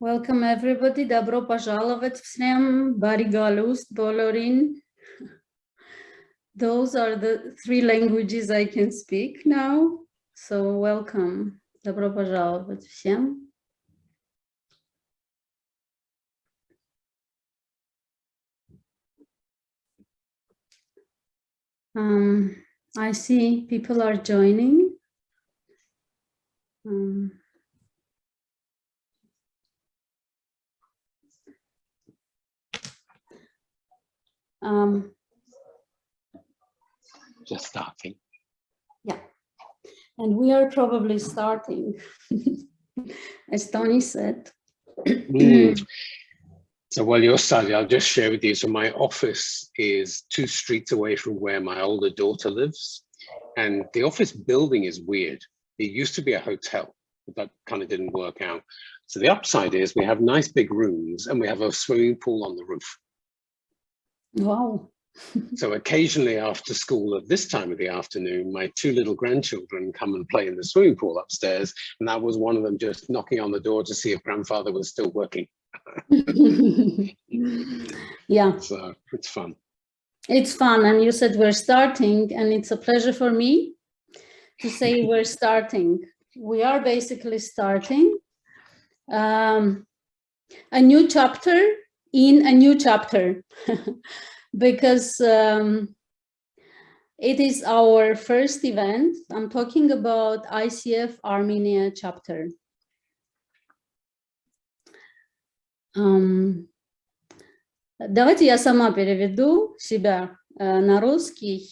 Welcome everybody. Добро пожаловать всем. Barigalust Bolorin. Those are the 3 languages I can speak now. So welcome. Добро пожаловать всем. I see people are joining. Just starting. Yeah, and we are probably starting, as Tony said. So while you're starting, I'll just share with you. So my office is 2 streets away from where my older daughter lives. And the office building is weird. It used to be a hotel, but that kind of didn't work out. So the upside is we have nice big rooms and we have a swimming pool on the roof. Wow. So occasionally after school at this time of the afternoon, my 2 little grandchildren come and play in the swimming pool upstairs. And that was one of them just knocking on the door to see if grandfather was still working. Yeah. So it's fun. It's fun. And you said we're starting, and it's a pleasure for me to say we're starting. We are basically starting a new chapter in a new chapter. Because it is our first event. I'm talking about ICF Armenia chapter. Давайте я сама переведу себя на русский.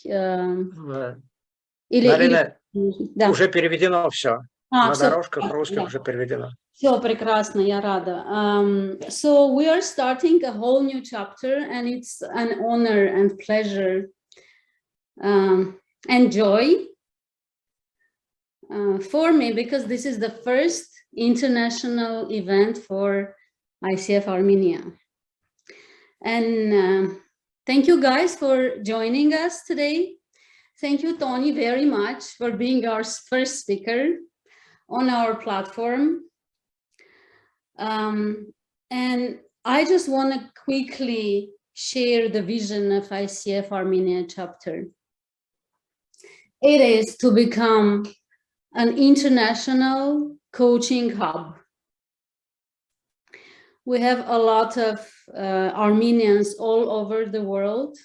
Марина, да. уже переведено все. На всё, дорожках русских да. уже переведено. Все прекрасно, я рада. So we are starting a whole new chapter, and it's an honor and pleasure and joy for me, because this is the first international event for ICF Armenia. And thank you guys for joining us today. Thank you, Tony, very much for being our first speaker on our platform. And I just want to quickly share the vision of ICF Armenia chapter. It is to become an international coaching hub. We have a lot of Armenians all over the world,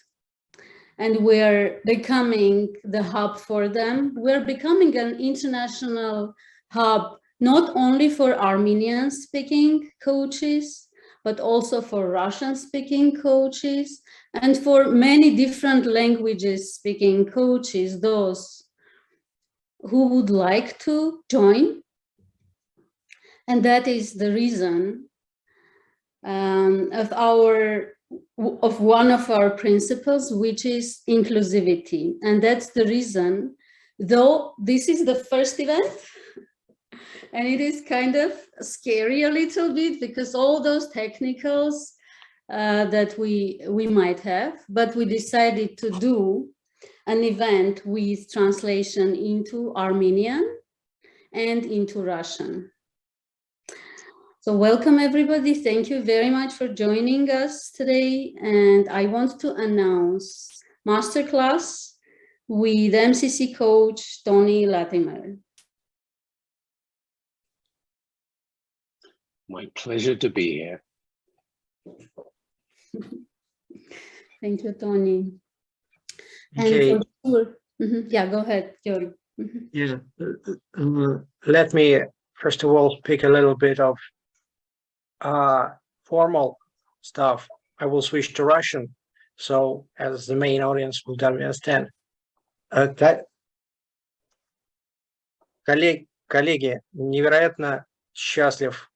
and we're becoming the hub for them. We're becoming an international hub, not only for Armenian-speaking coaches, but also for Russian-speaking coaches, and for many different languages-speaking coaches, those who would like to join. And that is the reason of one of our principles, which is inclusivity. And that's the reason, though this is the first event, and it is kind of scary a little bit because all those technicals that we might have, but we decided to do an event with translation into Armenian and into Russian. So welcome everybody. Thank you very much for joining us today. And I want to announce masterclass with MCC coach Tony Latimer. My pleasure to be here. Thank you, Tony. Okay. And for sure, yeah, go ahead, Georgi. Yeah. Let me first of all pick a little bit of formal stuff. I will switch to Russian, so as the main audience will understand. Коллеги, невероятно счастлив.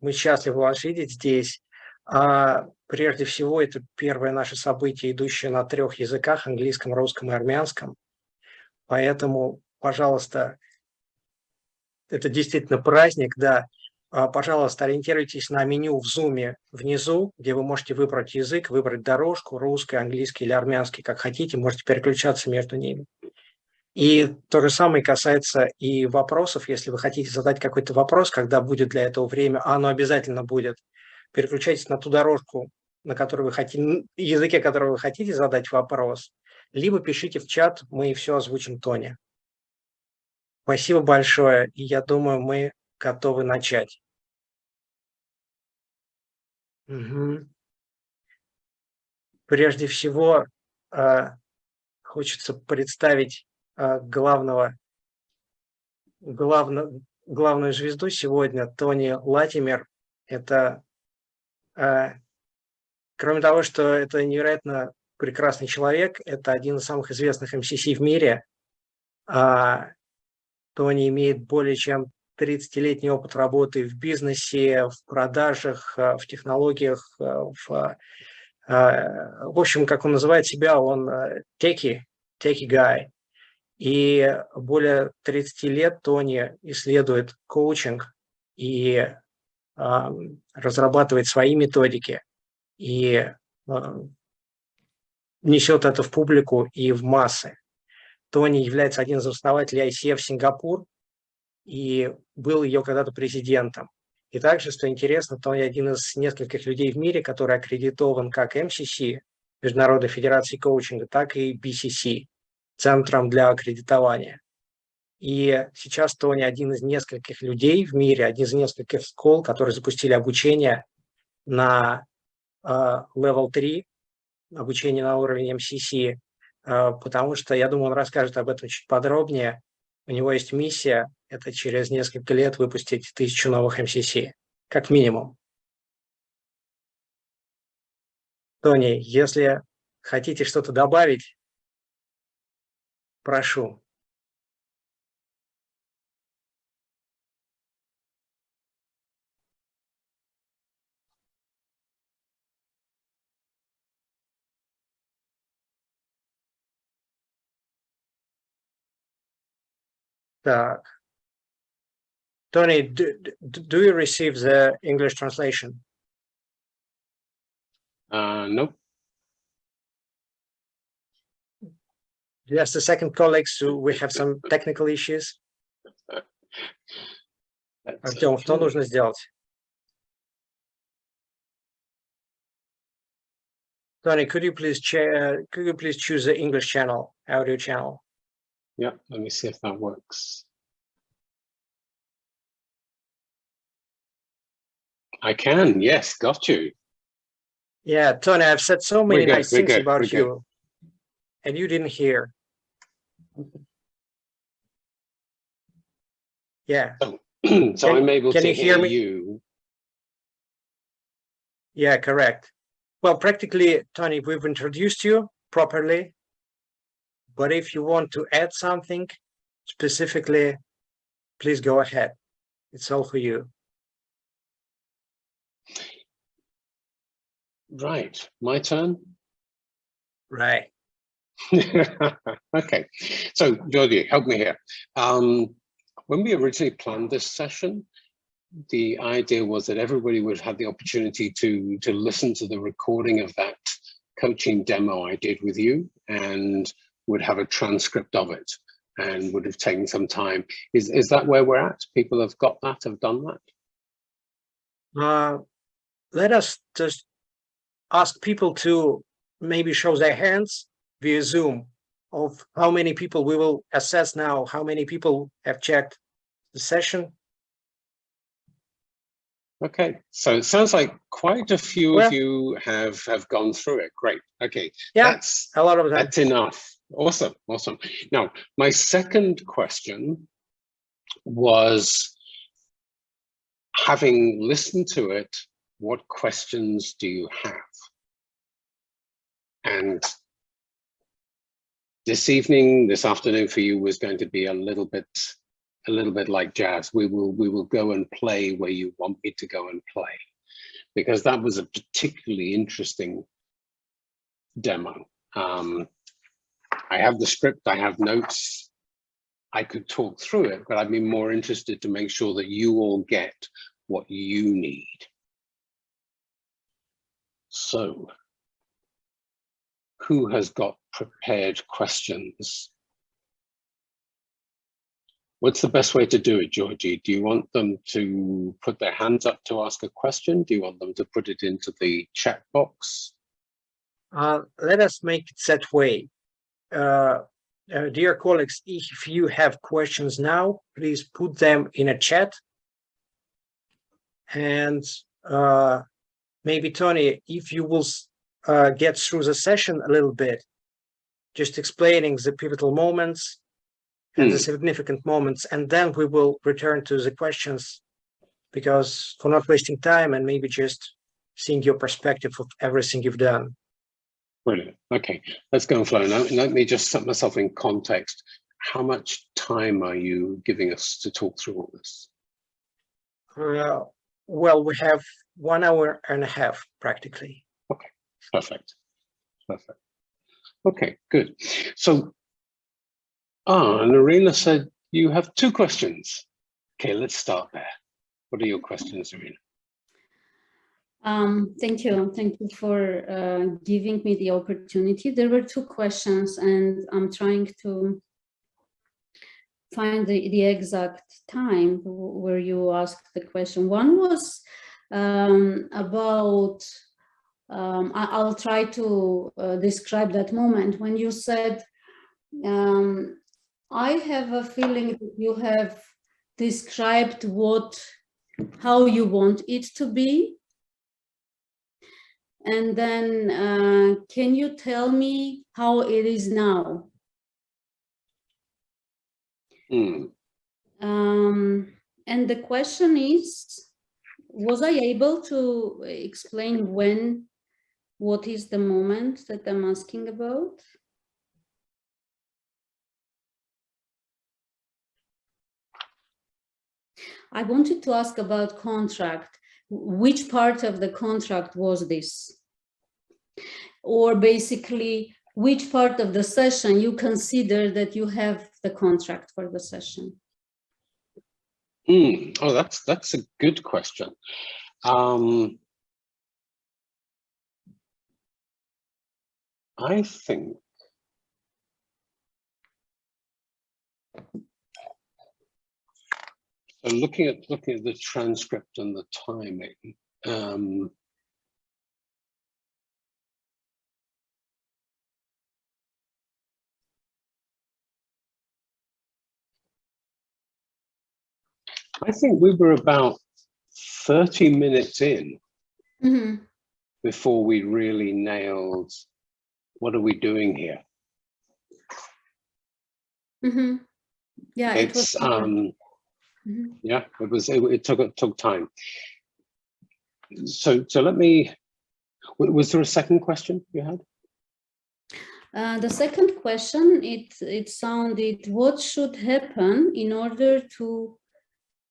Мы счастливы вас видеть здесь. Прежде всего, это первое наше событие, идущее на 3 языках: английском, русском и армянском. Поэтому, пожалуйста, это действительно праздник, да. Пожалуйста, ориентируйтесь на меню в Zoom внизу, где вы можете выбрать язык, выбрать дорожку, русский, английский или армянский, как хотите, можете переключаться между ними. И то же самое касается и вопросов. Если вы хотите задать какой-то вопрос, когда будет для этого время, а оно обязательно будет, переключайтесь на ту дорожку, на которой вы хотите, языке, которого вы хотите задать вопрос, либо пишите в чат, мы все озвучим Тони. Спасибо большое, и я думаю, мы готовы начать. Мгм. Прежде всего, хочется представить главную звезду сегодня, Тони Латимер. Это, кроме того, что это невероятно прекрасный человек, это один из самых известных MCC в мире. Тони имеет более чем 30-летний опыт работы в бизнесе, в продажах, в технологиях, в общем, как он называет себя, он techie guy. И более 30 лет Тони исследует коучинг и разрабатывает свои методики и несет это в публику и в массы. Тони является одним из основателей ICF Сингапур и был ее когда-то президентом. И также, что интересно, Тони один из нескольких людей в мире, который аккредитован как MCC, Международной Федерации коучинга, так и BCC, Центром для аккредитования. И сейчас Тони один из нескольких людей в мире, один из нескольких школ, которые запустили обучение на Level 3, обучение на уровне MCC, потому что, я думаю, он расскажет об этом чуть подробнее. У него есть миссия, это через несколько лет выпустить 1000 новых MCC, как минимум. Тони, если хотите что-то добавить, прошу. Так. Tony, do you receive the English translation? Nope. Just a second, colleagues, so we have some technical issues. Артем, что нужно сделать? Tony, could you please choose the English channel, audio channel? Yeah, let me see if that works. I can, yes, got you. Yeah, Tony, I've said so many nice things about we're you, and you didn't hear. Yeah. So I'm able can to you hear me? you. Yeah, correct. Well, practically, Tony, we've introduced you properly, but if you want to add something specifically, please go ahead. It's all for you. Right, my turn. Right. Okay, so Georgie, help me here. When we originally planned this session, the idea was that everybody would have the opportunity to listen to the recording of that coaching demo I did with you and would have a transcript of it and would have taken some time. Is that where we're at? People have got that, have done that? Let us just ask people to maybe show their hands via Zoom of how many people we will assess now, how many people have checked the session. Okay, so it sounds like quite a few of you have gone through it. Great. Okay, yeah, that's a lot of them. That's enough. Awesome, awesome. Now, my second question was, having listened to it, what questions do you have? And this afternoon for you was going to be a little bit like jazz. We will go and play where you want me to go and play, because that was a particularly interesting demo. I have the script, I have notes, I could talk through it, but I'd be more interested to make sure that you all get what you need. So, who has got prepared questions? What's the best way to do it, Georgie? Do you want them to put their hands up to ask a question? Do you want them to put it into the chat box? Let us make it that way. Dear colleagues, if you have questions now, please put them in a chat. And maybe, Tony, if you will get through the session a little bit, just explaining the pivotal moments and the significant moments, and then we will return to the questions, because for not wasting time and maybe just seeing your perspective of everything you've done. Brilliant. Okay, let's go and flow. Now, let me just set myself in context. How much time are you giving us to talk through all this? Well, we have 1 hour and a half practically. Okay, perfect. Perfect. Okay, good. So, and Irina said you have 2 questions. Okay, let's start there. What are your questions, Irina? Thank you. Thank you for giving me the opportunity. There were 2 questions, and I'm trying to find the exact time where you asked the question. One was about, I'll try to describe that moment when you said, I have a feeling that you have described how you want it to be. And then can you tell me how it is now? And the question is, was I able to explain what is the moment that I'm asking about? I wanted to ask about contract. Which part of the contract was this? Or basically, which part of the session you consider that you have the contract for the session? Oh, that's a good question. I think so. Looking at the transcript and the timing, I think we were about 30 minutes in before we really nailed, what are we doing here? Yeah, it's yeah, it took time. So let me, was there a second question you had? The second question, it sounded, what should happen in order to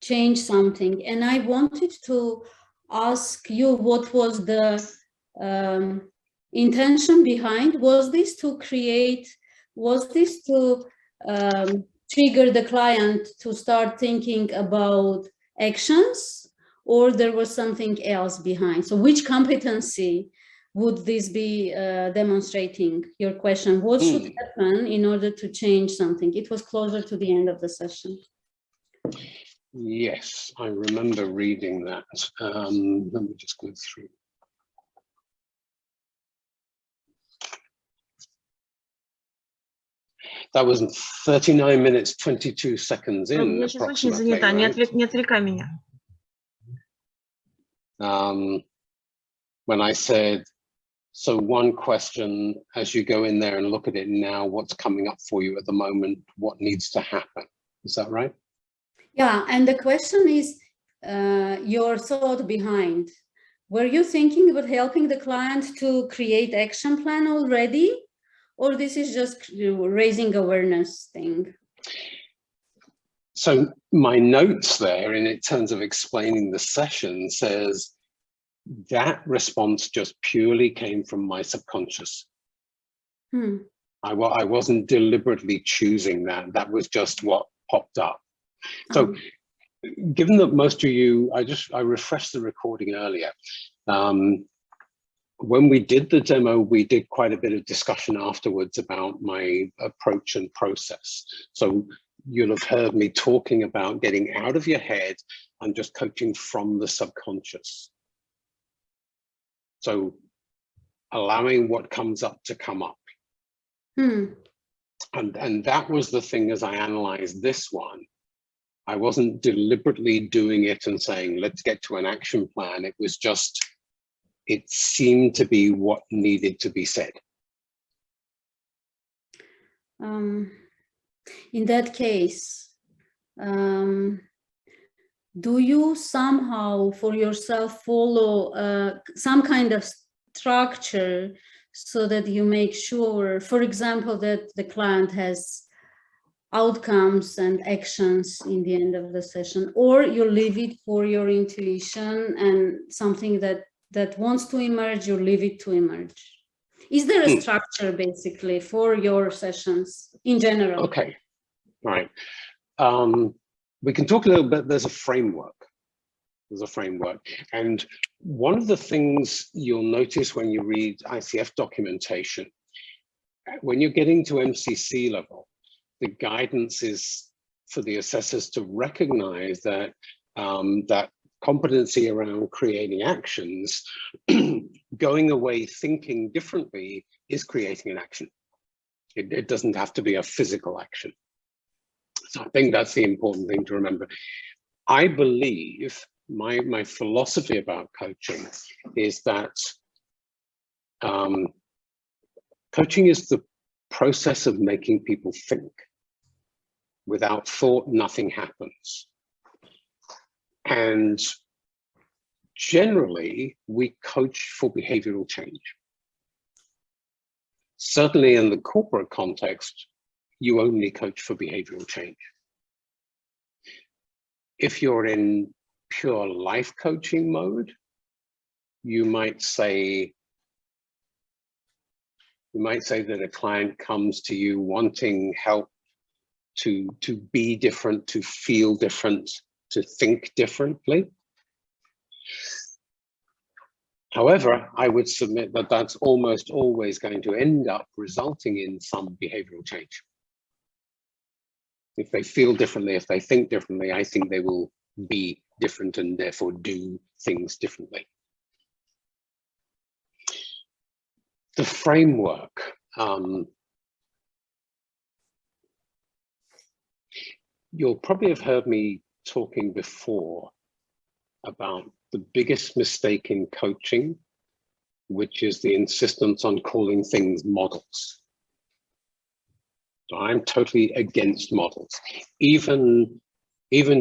change something? And I wanted to ask you, what was the intention behind? Was this to trigger the client to start thinking about actions, or there was something else behind? So which competency would this be demonstrating? Your question, what should happen in order to change something? It was closer to the end of the session. Yes, I remember reading that. Let me just go through. That was 39 minutes, 22 seconds in, approximately, right? When I said, so one question, as you go in there and look at it now, what's coming up for you at the moment? What needs to happen? Is that right? Yeah, and the question is your thought behind. Were you thinking about helping the client to create action plan already? Or this is just raising awareness thing? So my notes there, in terms of explaining the session, says that response just purely came from my subconscious. I wasn't deliberately choosing that. That was just what popped up. So given that most of you, I refreshed the recording earlier. When we did the demo, we did quite a bit of discussion afterwards about my approach and process. So you'll have heard me talking about getting out of your head and just coaching from the subconscious. So allowing what comes up to come up. And that was the thing as I analyzed this one. I wasn't deliberately doing it and saying, let's get to an action plan. It was just, it seemed to be what needed to be said. In that case, do you somehow for yourself follow some kind of structure so that you make sure, for example, that the client has outcomes and actions in the end of the session, or you leave it for your intuition and something that wants to emerge, you leave it to emerge? Is there a structure basically for your sessions in general? Okay, all right. We can talk a little bit, there's a framework. There's a framework. And one of the things you'll notice when you read ICF documentation, when you're getting to MCC level, the guidance is for the assessors to recognize that that competency around creating actions, going away thinking differently is creating an action. It doesn't have to be a physical action. So I think that's the important thing to remember. I believe my philosophy about coaching is that coaching is the process of making people think. Without thought, nothing happens. And generally, we coach for behavioral change. Certainly in the corporate context, you only coach for behavioral change. If you're in pure life coaching mode, you might say that a client comes to you wanting help to be different, to feel different, to think differently. However, I would submit that that's almost always going to end up resulting in some behavioral change. If they feel differently, if they think differently, I think they will be different and therefore do things differently. The framework. You'll probably have heard me talking before about the biggest mistake in coaching, which is the insistence on calling things models. So I'm totally against models. Even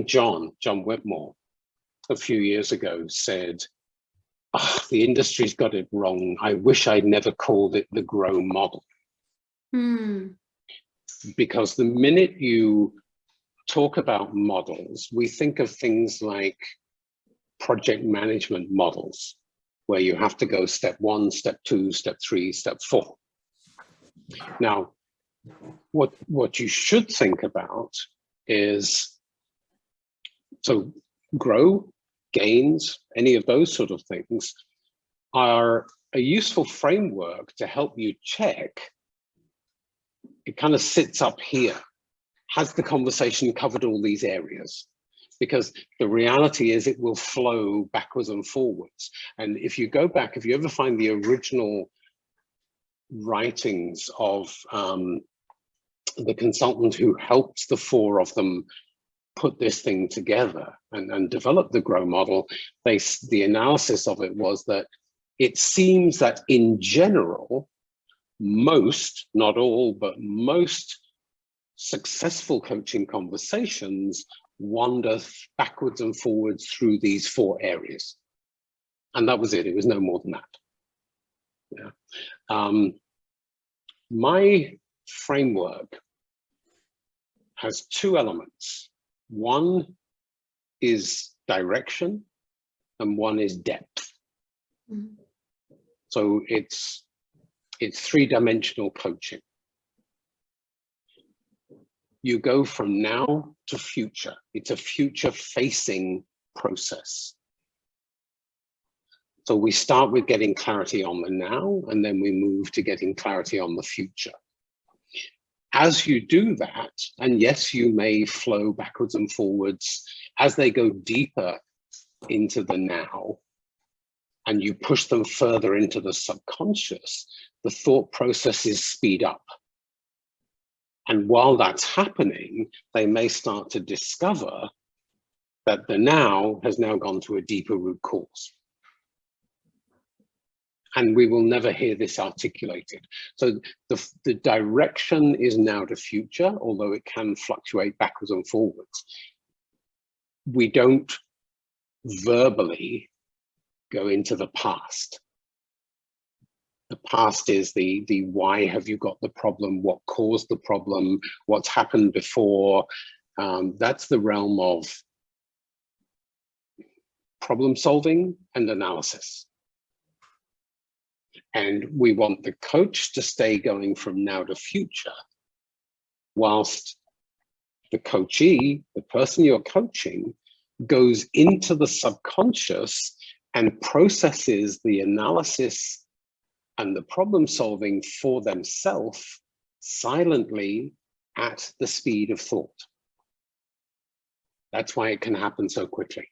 John Whitmore a few years ago said, oh, the industry's got it wrong. I wish I'd never called it the GROW model. Because the minute you talk about models, we think of things like project management models, where you have to go step 1, step 2, step 3, step 4. Now, what you should think about is, so GROW, gains, any of those sort of things are a useful framework to help you check. It kind of sits up here. Has the conversation covered all these areas? Because the reality is it will flow backwards and forwards. And if you go back, if you ever find the original writings of the consultant who helped the 4 of them put this thing together and develop the GROW model, the analysis of it was that it seems that in general, most, not all, but most successful coaching conversations wander backwards and forwards through these 4 areas. And that was it. It was no more than that. Yeah. My framework has 2 elements. One is direction and one is depth. So it's 3-dimensional coaching. You go from now to future. It's a future-facing process. So we start with getting clarity on the now, and then we move to getting clarity on the future. As you do that, and yes, you may flow backwards and forwards as they go deeper into the now, and you push them further into the subconscious, the thought processes speed up. And while that's happening, they may start to discover that the now has now gone to a deeper root cause. And we will never hear this articulated. So the direction is now to future, although it can fluctuate backwards and forwards. We don't verbally go into the past. The past is the why have you got the problem, what caused the problem, what's happened before. That's the realm of problem solving and analysis. And we want the coach to stay going from now to future, whilst the coachee, the person you're coaching, goes into the subconscious and processes the analysis and the problem solving for themselves silently at the speed of thought. That's why it can happen so quickly.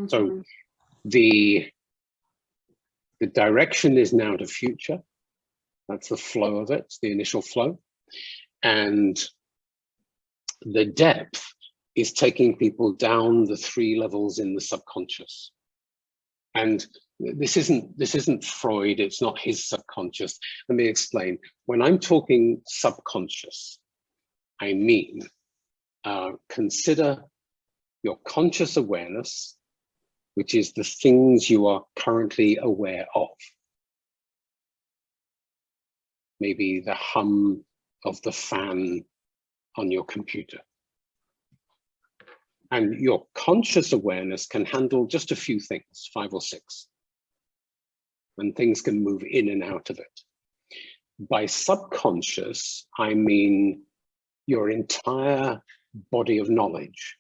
So the direction is now to future. That's the flow of it, the initial flow. And the depth is taking people down the 3 levels in the subconscious. And this isn't Freud, it's not his subconscious. Let me explain. When I'm talking subconscious, I mean, consider your conscious awareness, which is the things you are currently aware of. Maybe the hum of the fan on your computer. And your conscious awareness can handle just a few things, 5 or 6. And things can move in and out of it. By subconscious, I mean your entire body of knowledge.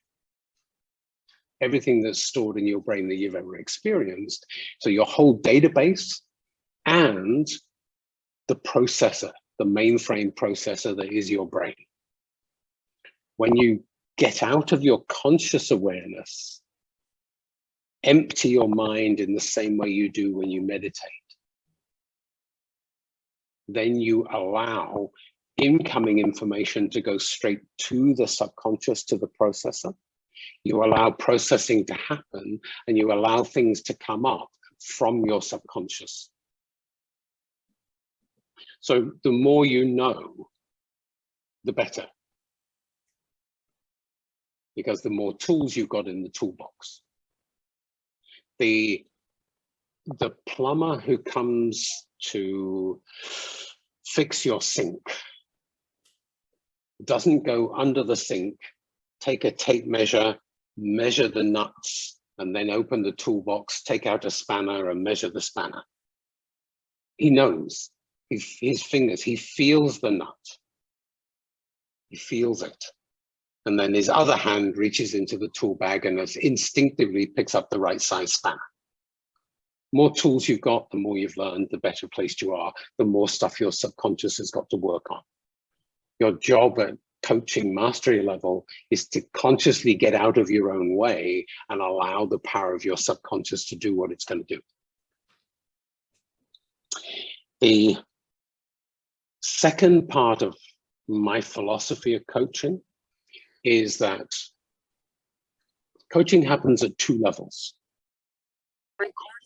Everything that's stored in your brain that you've ever experienced. So your whole database and the processor, the mainframe processor that is your brain. When you get out of your conscious awareness, empty your mind in the same way you do when you meditate, then you allow incoming information to go straight to the subconscious, to the processor. You allow processing to happen, and you allow things to come up from your subconscious. So the more you know, the better. Because the more tools you've got in the toolbox. The plumber who comes to fix your sink doesn't go under the sink, take a tape measure, measure the nuts, and then open the toolbox, take out a spanner and measure the spanner. He knows, his fingers, he feels the nut. He feels it. And then his other hand reaches into the tool bag and instinctively picks up the right size spanner. More tools you've got, the more you've learned, the better placed you are, the more stuff your subconscious has got to work on. Your job at coaching mastery level is to consciously get out of your own way and allow the power of your subconscious to do what it's going to do. The second part of my philosophy of coaching is that coaching happens at 2 levels.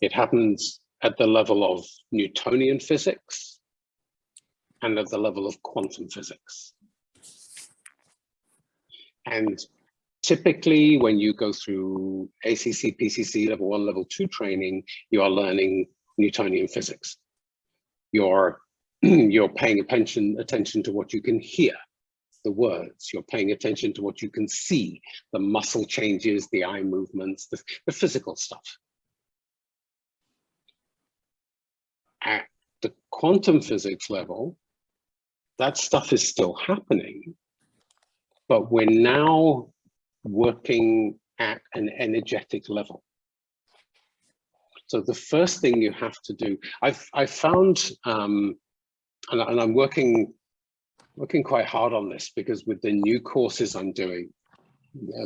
It happens at the level of Newtonian physics and at the level of quantum physics. And typically when you go through ACC, PCC level 1, level 2 training, you are learning Newtonian physics. You're paying attention to what you can hear, the words. You're paying attention to what you can see, the muscle changes, the eye movements, the physical stuff. At the quantum physics level, that stuff is still happening, but we're now working at an energetic level. So the first thing you have to do, I've found, and I'm working quite hard on this, because with the new courses I'm doing,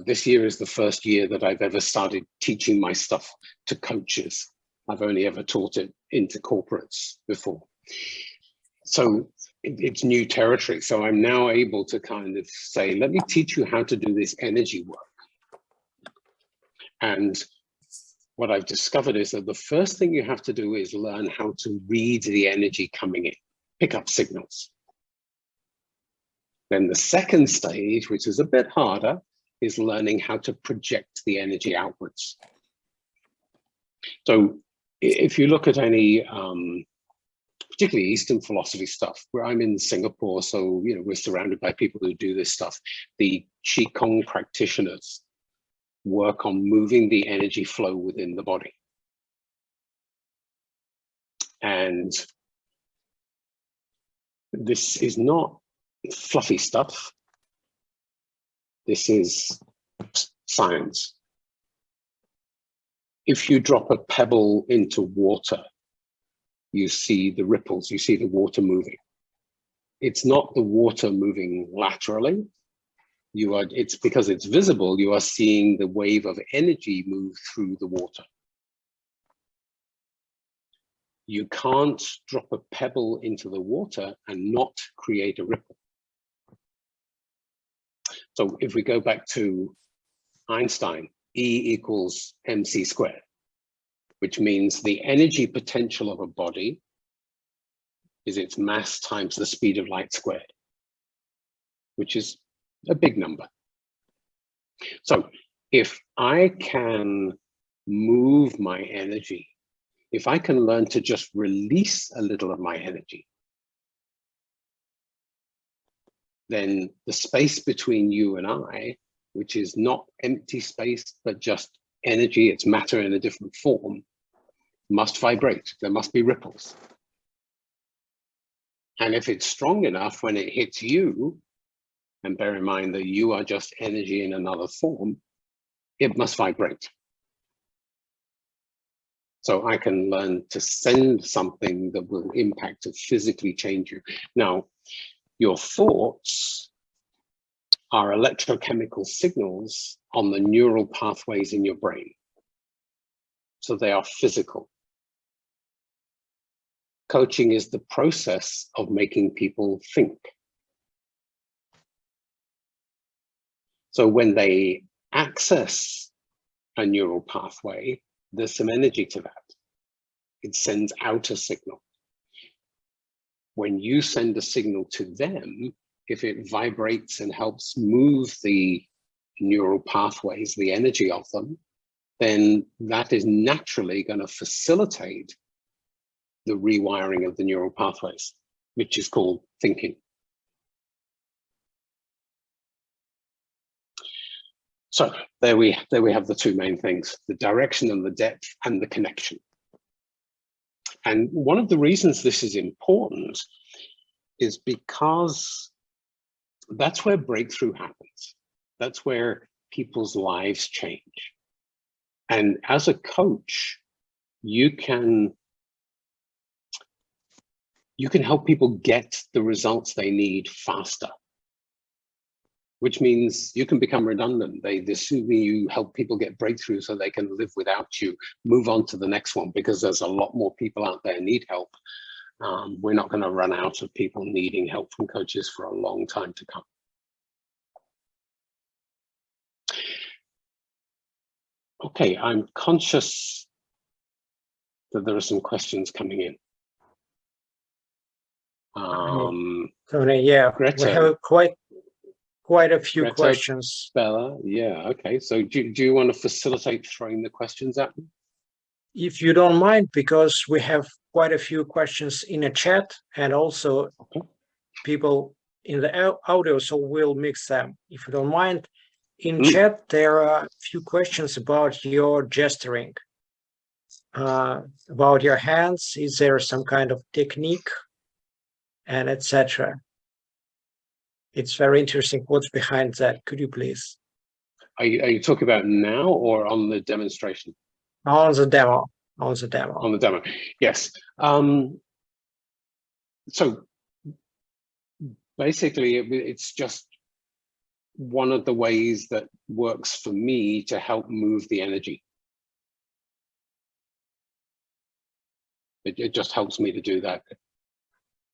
this year is the first year that I've ever started teaching my stuff to coaches. I've only ever taught it into corporates before. So it's new territory. So I'm now able to kind of say, let me teach you how to do this energy work. And what I've discovered is that the first thing you have to do is learn how to read the energy coming in, pick up signals. Then the second stage, which is a bit harder, is learning how to project the energy outwards. So if you look at any, particularly Eastern philosophy stuff, where I'm in Singapore, so we're surrounded by people who do this stuff. The Qigong practitioners work on moving the energy flow within the body. And this is not fluffy stuff. This is science. If you drop a pebble into water, you see the ripples, you see the water moving. It's not the water moving laterally. It's because it's visible, you are seeing the wave of energy move through the water. You can't drop a pebble into the water and not create a ripple. So if we go back to Einstein, E equals mc squared, which means the energy potential of a body is its mass times the speed of light squared, which is a big number. So if I can move my energy, if I can learn to just release a little of my energy, then the space between you and I, which is not empty space, but just energy, it's matter in a different form, must vibrate. There must be ripples. And if it's strong enough when it hits you, and bear in mind that you are just energy in another form, it must vibrate. So I can learn to send something that will impact to physically change you. Now, your thoughts are electrochemical signals on the neural pathways in your brain. So they are physical. Coaching is the process of making people think. So when they access a neural pathway, there's some energy to that. It sends out a signal. When you send a signal to them, if it vibrates and helps move the neural pathways, the energy of them, then that is naturally going to facilitate the rewiring of the neural pathways, which is called thinking. So there we have the two main things, the direction and the depth and the connection. And one of the reasons this is important is because that's where breakthrough happens. That's where people's lives change. And as a coach, you can help people get the results they need faster, which means you can become redundant. You help people get breakthrough so they can live without you, move on to the next one, because there's a lot more people out there need help. We're not going to run out of people needing help from coaches for a long time to come. Okay, I'm conscious that there are some questions coming in. Tony, yeah, Greta, we have quite a few Greta, questions. Bella, yeah, okay. So do you want to facilitate throwing the questions at me? If you don't mind, because we have quite a few questions in a chat and also people in the audio, so we'll mix them. If you don't mind, in chat, there are a few questions about your gesturing, about your hands. Is there some kind of technique and etc.? It's very interesting what's behind that. Could you please? Are you talking about now or on the demonstration? On the demo. on the demo. On the demo, yes. So basically, it's just one of the ways that works for me to help move the energy. It just helps me to do that.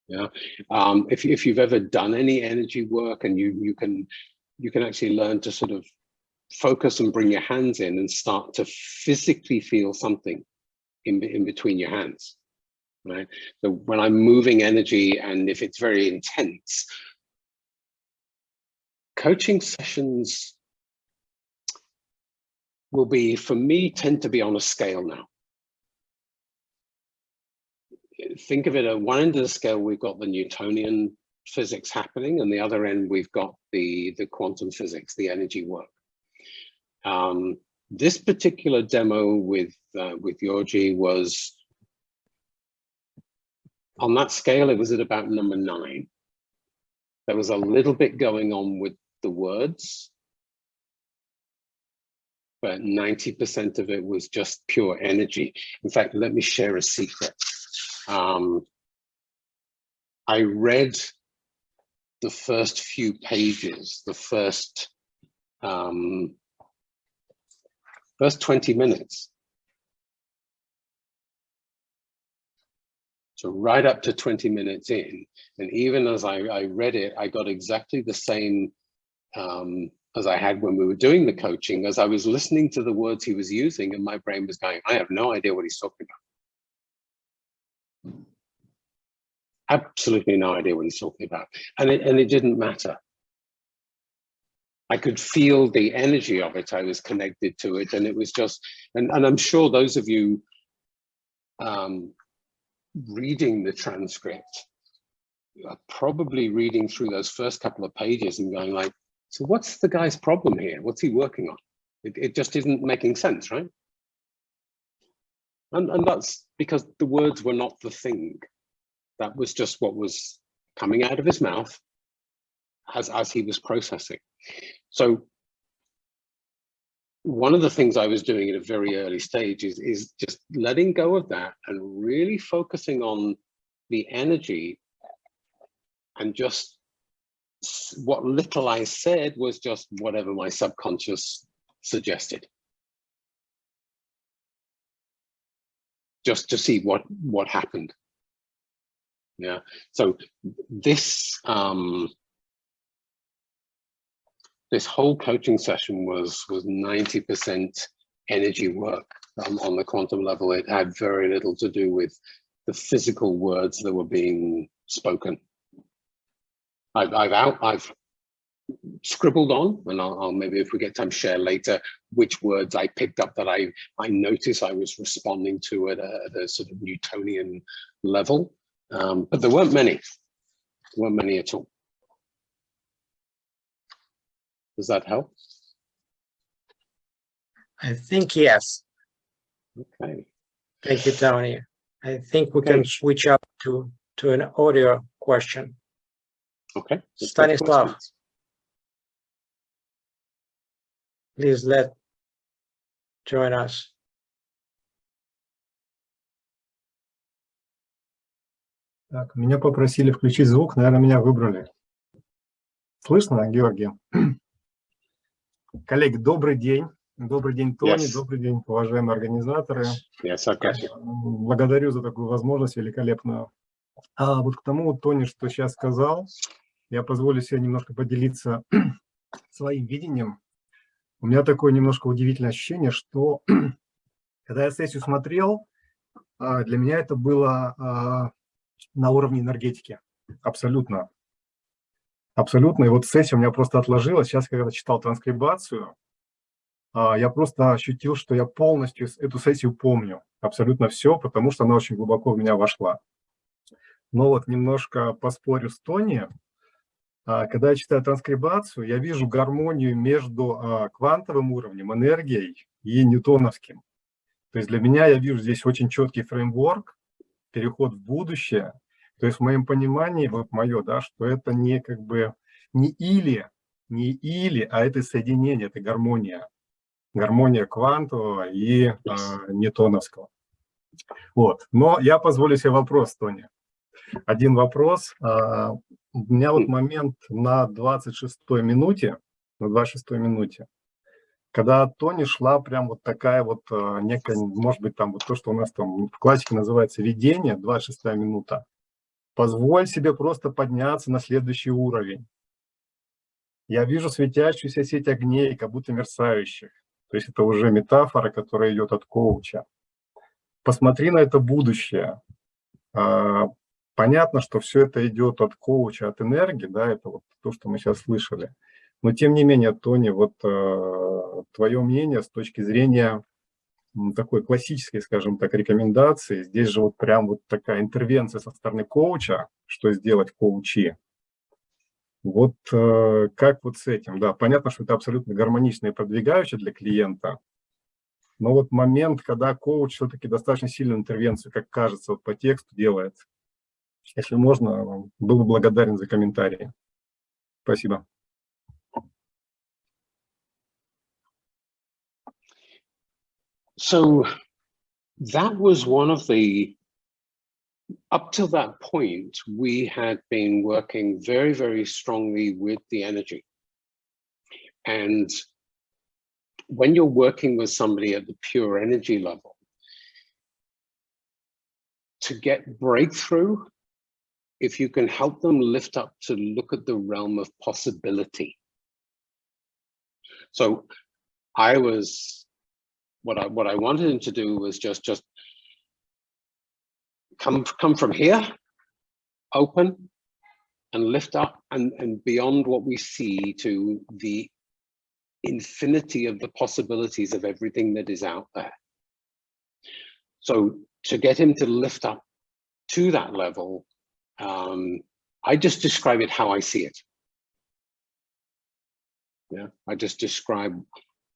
Yeah. If you've ever done any energy work, and you can actually learn to sort of focus and bring your hands in and start to physically feel something in between your hands, right? So when I'm moving energy, and if it's very intense, coaching sessions will be, for me, tend to be on a scale now. Think of it at one end of the scale, we've got the Newtonian physics happening, and the other end we've got the quantum physics, the energy work. This particular demo with Georgi was on that scale. It was at about number 9. There was a little bit going on with the words, but 90% of it was just pure energy. In fact, let me share a secret. I read the first few pages, the first 20 minutes. So right up to 20 minutes in, and even as I read it, I got exactly the same as I had when we were doing the coaching, as I was listening to the words he was using, and my brain was going, I have no idea what he's talking about. Absolutely no idea what he's talking about. And it didn't matter. I could feel the energy of it. I was connected to it, and it was just, and I'm sure those of you reading the transcript are probably reading through those first couple of pages and going like, so what's the guy's problem here? What's he working on? It just isn't making sense, right? And that's because the words were not the thing. That was just what was coming out of his mouth as he was processing. So one of the things I was doing at a very early stage is just letting go of that and really focusing on the energy, and just what little I said was just whatever my subconscious suggested, just to see what happened. Yeah, so this this whole coaching session was 90% energy work on the quantum level. It had very little to do with the physical words that were being spoken. I've scribbled on, and I'll maybe, if we get time, share later which words I picked up that I noticed I was responding to at a sort of Newtonian level. But there weren't many. There weren't many at all. Does that help? I think yes. Okay. Thank you, Tony. I think we can switch up to an audio question. Okay. Stanislav, please join us. Так, меня попросили включить звук, наверное, меня выбрали. Слышно, Георгий? Коллеги, добрый день. Добрый день, Тони. Yes. Добрый день, уважаемые организаторы. Yes, I've got you. Благодарю за такую возможность великолепную. Вот к тому, Тони, что сейчас сказал, я позволю себе немножко поделиться своим видением. У меня такое немножко удивительное ощущение, что когда я сессию смотрел, для меня это было на уровне энергетики. Абсолютно. Абсолютно. И вот сессия у меня просто отложилась. Сейчас, когда читал транскрибацию, я просто ощутил, что я полностью эту сессию помню. Абсолютно все, потому что она очень глубоко в меня вошла. Но вот немножко поспорю с Тони. Когда я читаю транскрибацию, я вижу гармонию между квантовым уровнем, энергией и ньютоновским. То есть для меня я вижу здесь очень четкий фреймворк, переход в будущее. То есть в моем понимании, вот мое, да, что это не как бы не или, а это соединение, это гармония. Гармония квантового и ньютоновского. Вот. Но я позволю себе вопрос, Тони. Один вопрос. У меня вот момент на 26-й минуте, когда от Тони шла прям вот такая вот некая, может быть, там вот то, что у нас там в классике называется видение, 26-я минута. Позволь себе просто подняться на следующий уровень. Я вижу светящуюся сеть огней, как будто мерцающих. То есть это уже метафора, которая идет от коуча. Посмотри на это будущее. Понятно, что все это идет от коуча, от энергии, да, это вот то, что мы сейчас слышали. Но тем не менее, Тони, вот твое мнение с точки зрения такой классической, скажем так, рекомендации, здесь же вот прям вот такая интервенция со стороны коуча, что сделать коучи. Вот как вот с этим, да, понятно, что это абсолютно гармонично и продвигающее для клиента, но вот момент, когда коуч все-таки достаточно сильную интервенцию, как кажется, вот по тексту делает. Если можно, был бы благодарен за комментарии. Спасибо. So that was one of the, up till that point, we had been working very, very strongly with the energy. And when you're working with somebody at the pure energy level, to get breakthrough, if you can help them lift up to look at the realm of possibility. So I was, what I wanted him to do was just come from here, open and lift up and beyond what we see to the infinity of the possibilities of everything that is out there. So to get him to lift up to that level, I just describe it how I see it. Yeah, I just describe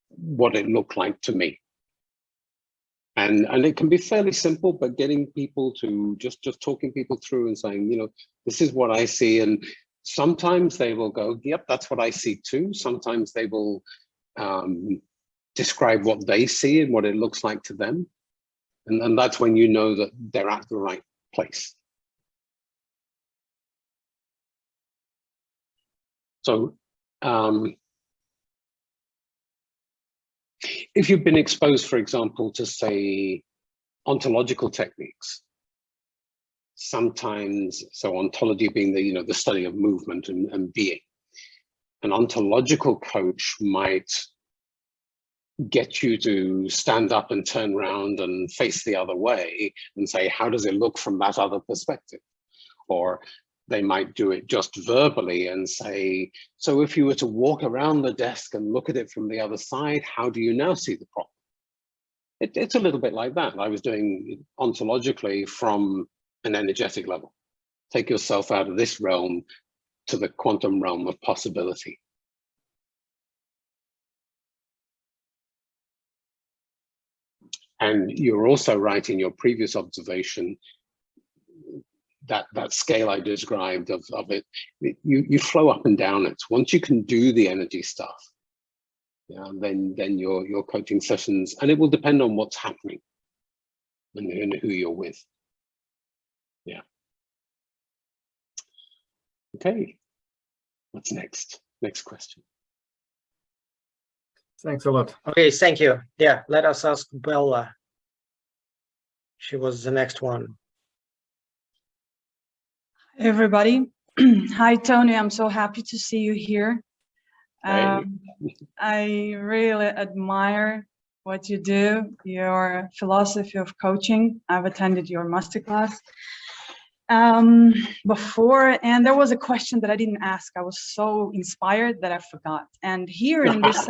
what it looked like to me. And it can be fairly simple, but getting people to just talking people through and saying, you know, this is what I see. And sometimes they will go, yep, that's what I see too. Sometimes they will describe what they see and what it looks like to them. And that's when you know that they're at the right place. So if you've been exposed, for example, to say ontological techniques, sometimes, so ontology being the, you know, the study of movement and being, an ontological coach might get you to stand up and turn around and face the other way and say, how does it look from that other perspective? Or they might do it just verbally and say, so if you were to walk around the desk and look at it from the other side, how do you now see the problem? It's a little bit like that. I was doing ontologically from an energetic level. Take yourself out of this realm to the quantum realm of possibility. And you're also right in your previous observation, that scale I described of it, you flow up and down it. Once you can do the energy stuff, yeah, then your coaching sessions, and it will depend on what's happening and who you're with. Yeah. Okay. What's next? Next question. Thanks a lot. Okay, thank you. Yeah, let us ask Bella. She was the next one. Hey everybody. Hi, Tony. I'm so happy to see you here. I really admire what you do, your philosophy of coaching. I've attended your masterclass before, and there was a question that I didn't ask. I was so inspired that I forgot. And here in this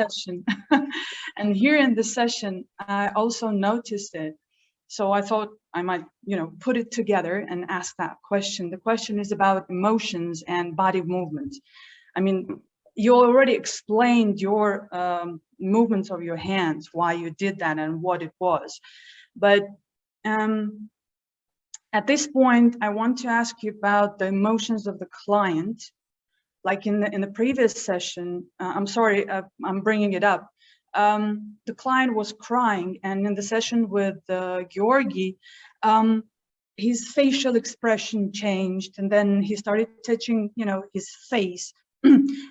session, I also noticed it. So I thought I might, put it together and ask that question. The question is about emotions and body movement. I mean, you already explained your movements of your hands, why you did that and what it was. But at this point, I want to ask you about the emotions of the client. Like in the previous session, I'm sorry, I'm bringing it up. the client was crying, and in the session with Georgi, his facial expression changed, and then he started touching, his face,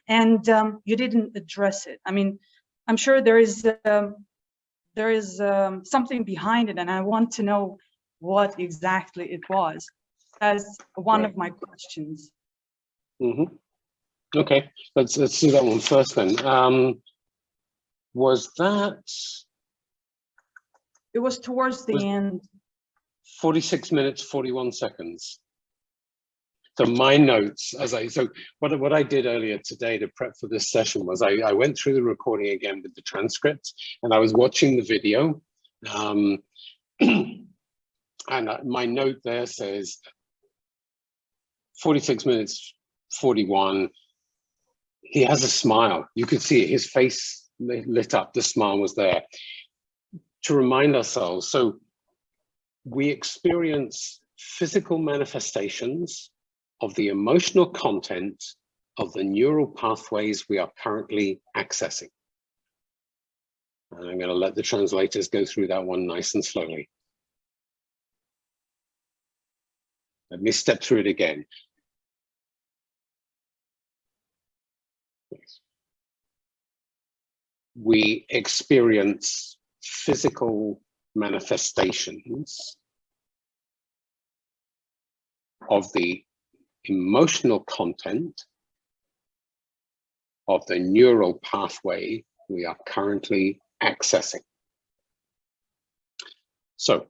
and you didn't address it. I mean, I'm sure there is something behind it, and I want to know what exactly it was. That's one of my questions. Mm-hmm. Okay, let's do that one first then. Was that? It was towards the end. 46 minutes, 41 seconds. So my notes, so what I did earlier today to prep for this session was I went through the recording again with the transcript, and I was watching the video. And my note there says 46 minutes, 41. He has a smile. You could see it, his face lit up, the smile was there. To remind ourselves, so we experience physical manifestations of the emotional content of the neural pathways we are currently accessing. And I'm going to let the translators go through that one nice and slowly. Let me step through it again. We experience physical manifestations of the emotional content of the neural pathway we are currently accessing. So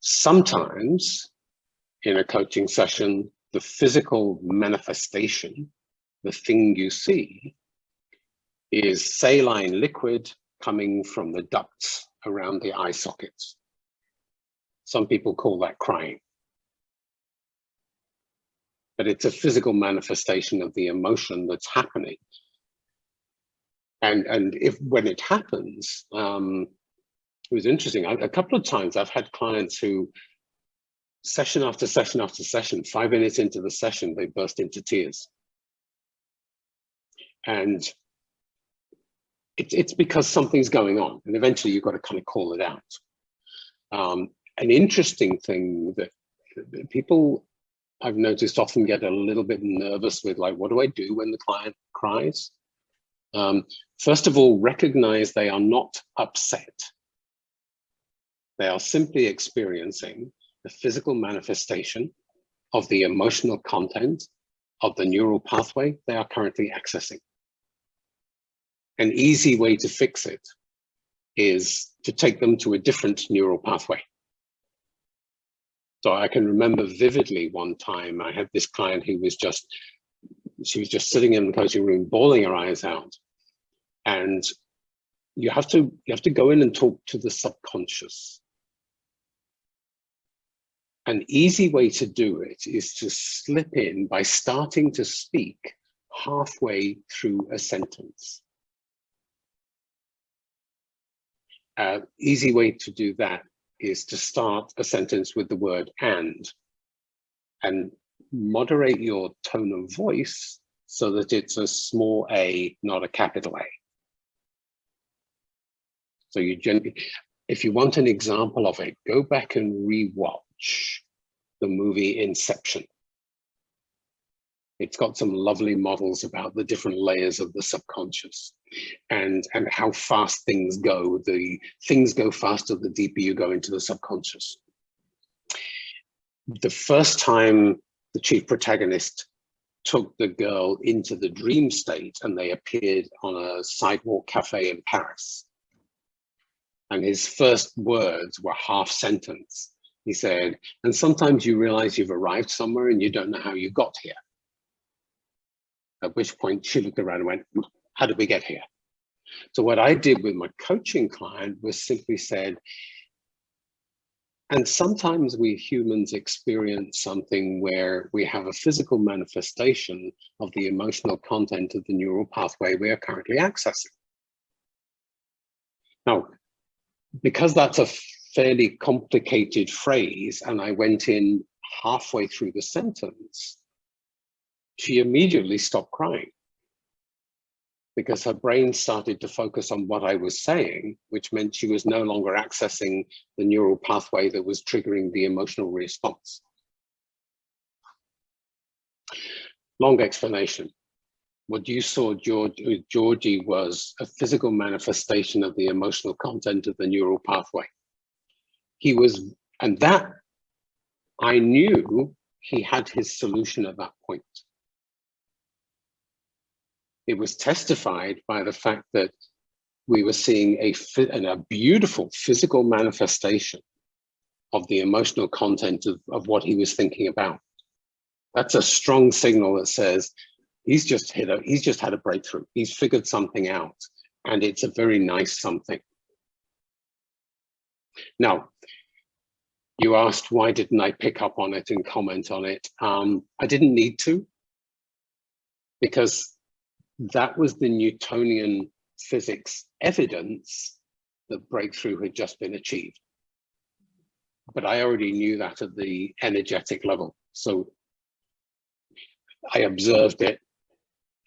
sometimes in a coaching session, the physical manifestation, the thing you see, is saline liquid coming from the ducts around the eye sockets. Some people call that crying. But it's a physical manifestation of the emotion that's happening. And when it happens, it was interesting. A couple of times I've had clients who, session after session after session, 5 minutes into the session, they burst into tears. And it's because something's going on, and eventually you've got to kind of call it out. An interesting thing that people I've noticed often get a little bit nervous with, like, what do I do when the client cries? First of all, recognize they are not upset. They are simply experiencing the physical manifestation of the emotional content of the neural pathway they are currently accessing. An easy way to fix it is to take them to a different neural pathway. So I can remember vividly one time I had this client who was she was just sitting in the coaching room, bawling her eyes out. And you have to go in and talk to the subconscious. An easy way to do it is to slip in by starting to speak halfway through a sentence. Easy way to do that is to start a sentence with the word and moderate your tone of voice so that it's a small a, not a capital A. So you generally, if you want an example of it, go back and rewatch the movie Inception. It's got some lovely models about the different layers of the subconscious and how fast things go. The things go faster the deeper you go into the subconscious. The first time the chief protagonist took the girl into the dream state and they appeared on a sidewalk cafe in Paris. And his first words were half sentence. He said, and sometimes you realize you've arrived somewhere and you don't know how you got here. At which point she looked around and went, how did we get here? So what I did with my coaching client was simply said, and sometimes we humans experience something where we have a physical manifestation of the emotional content of the neural pathway we are currently accessing. Now, because that's a fairly complicated phrase, and I went in halfway through the sentence, she immediately stopped crying. because her brain started to focus on what I was saying, which meant she was no longer accessing the neural pathway that was triggering the emotional response. Long explanation. What you saw, Georgie, was a physical manifestation of the emotional content of the neural pathway. He was, and that I knew he had his solution at that point. It was testified by the fact that we were seeing a beautiful physical manifestation of the emotional content of what he was thinking about. That's a strong signal that says he's just had a breakthrough. He's figured something out, and it's a very nice something. Now, you asked why didn't I pick up on it and comment on it? I didn't need to, because that was the Newtonian physics evidence that breakthrough had just been achieved. But I already knew that at the energetic level. So I observed it,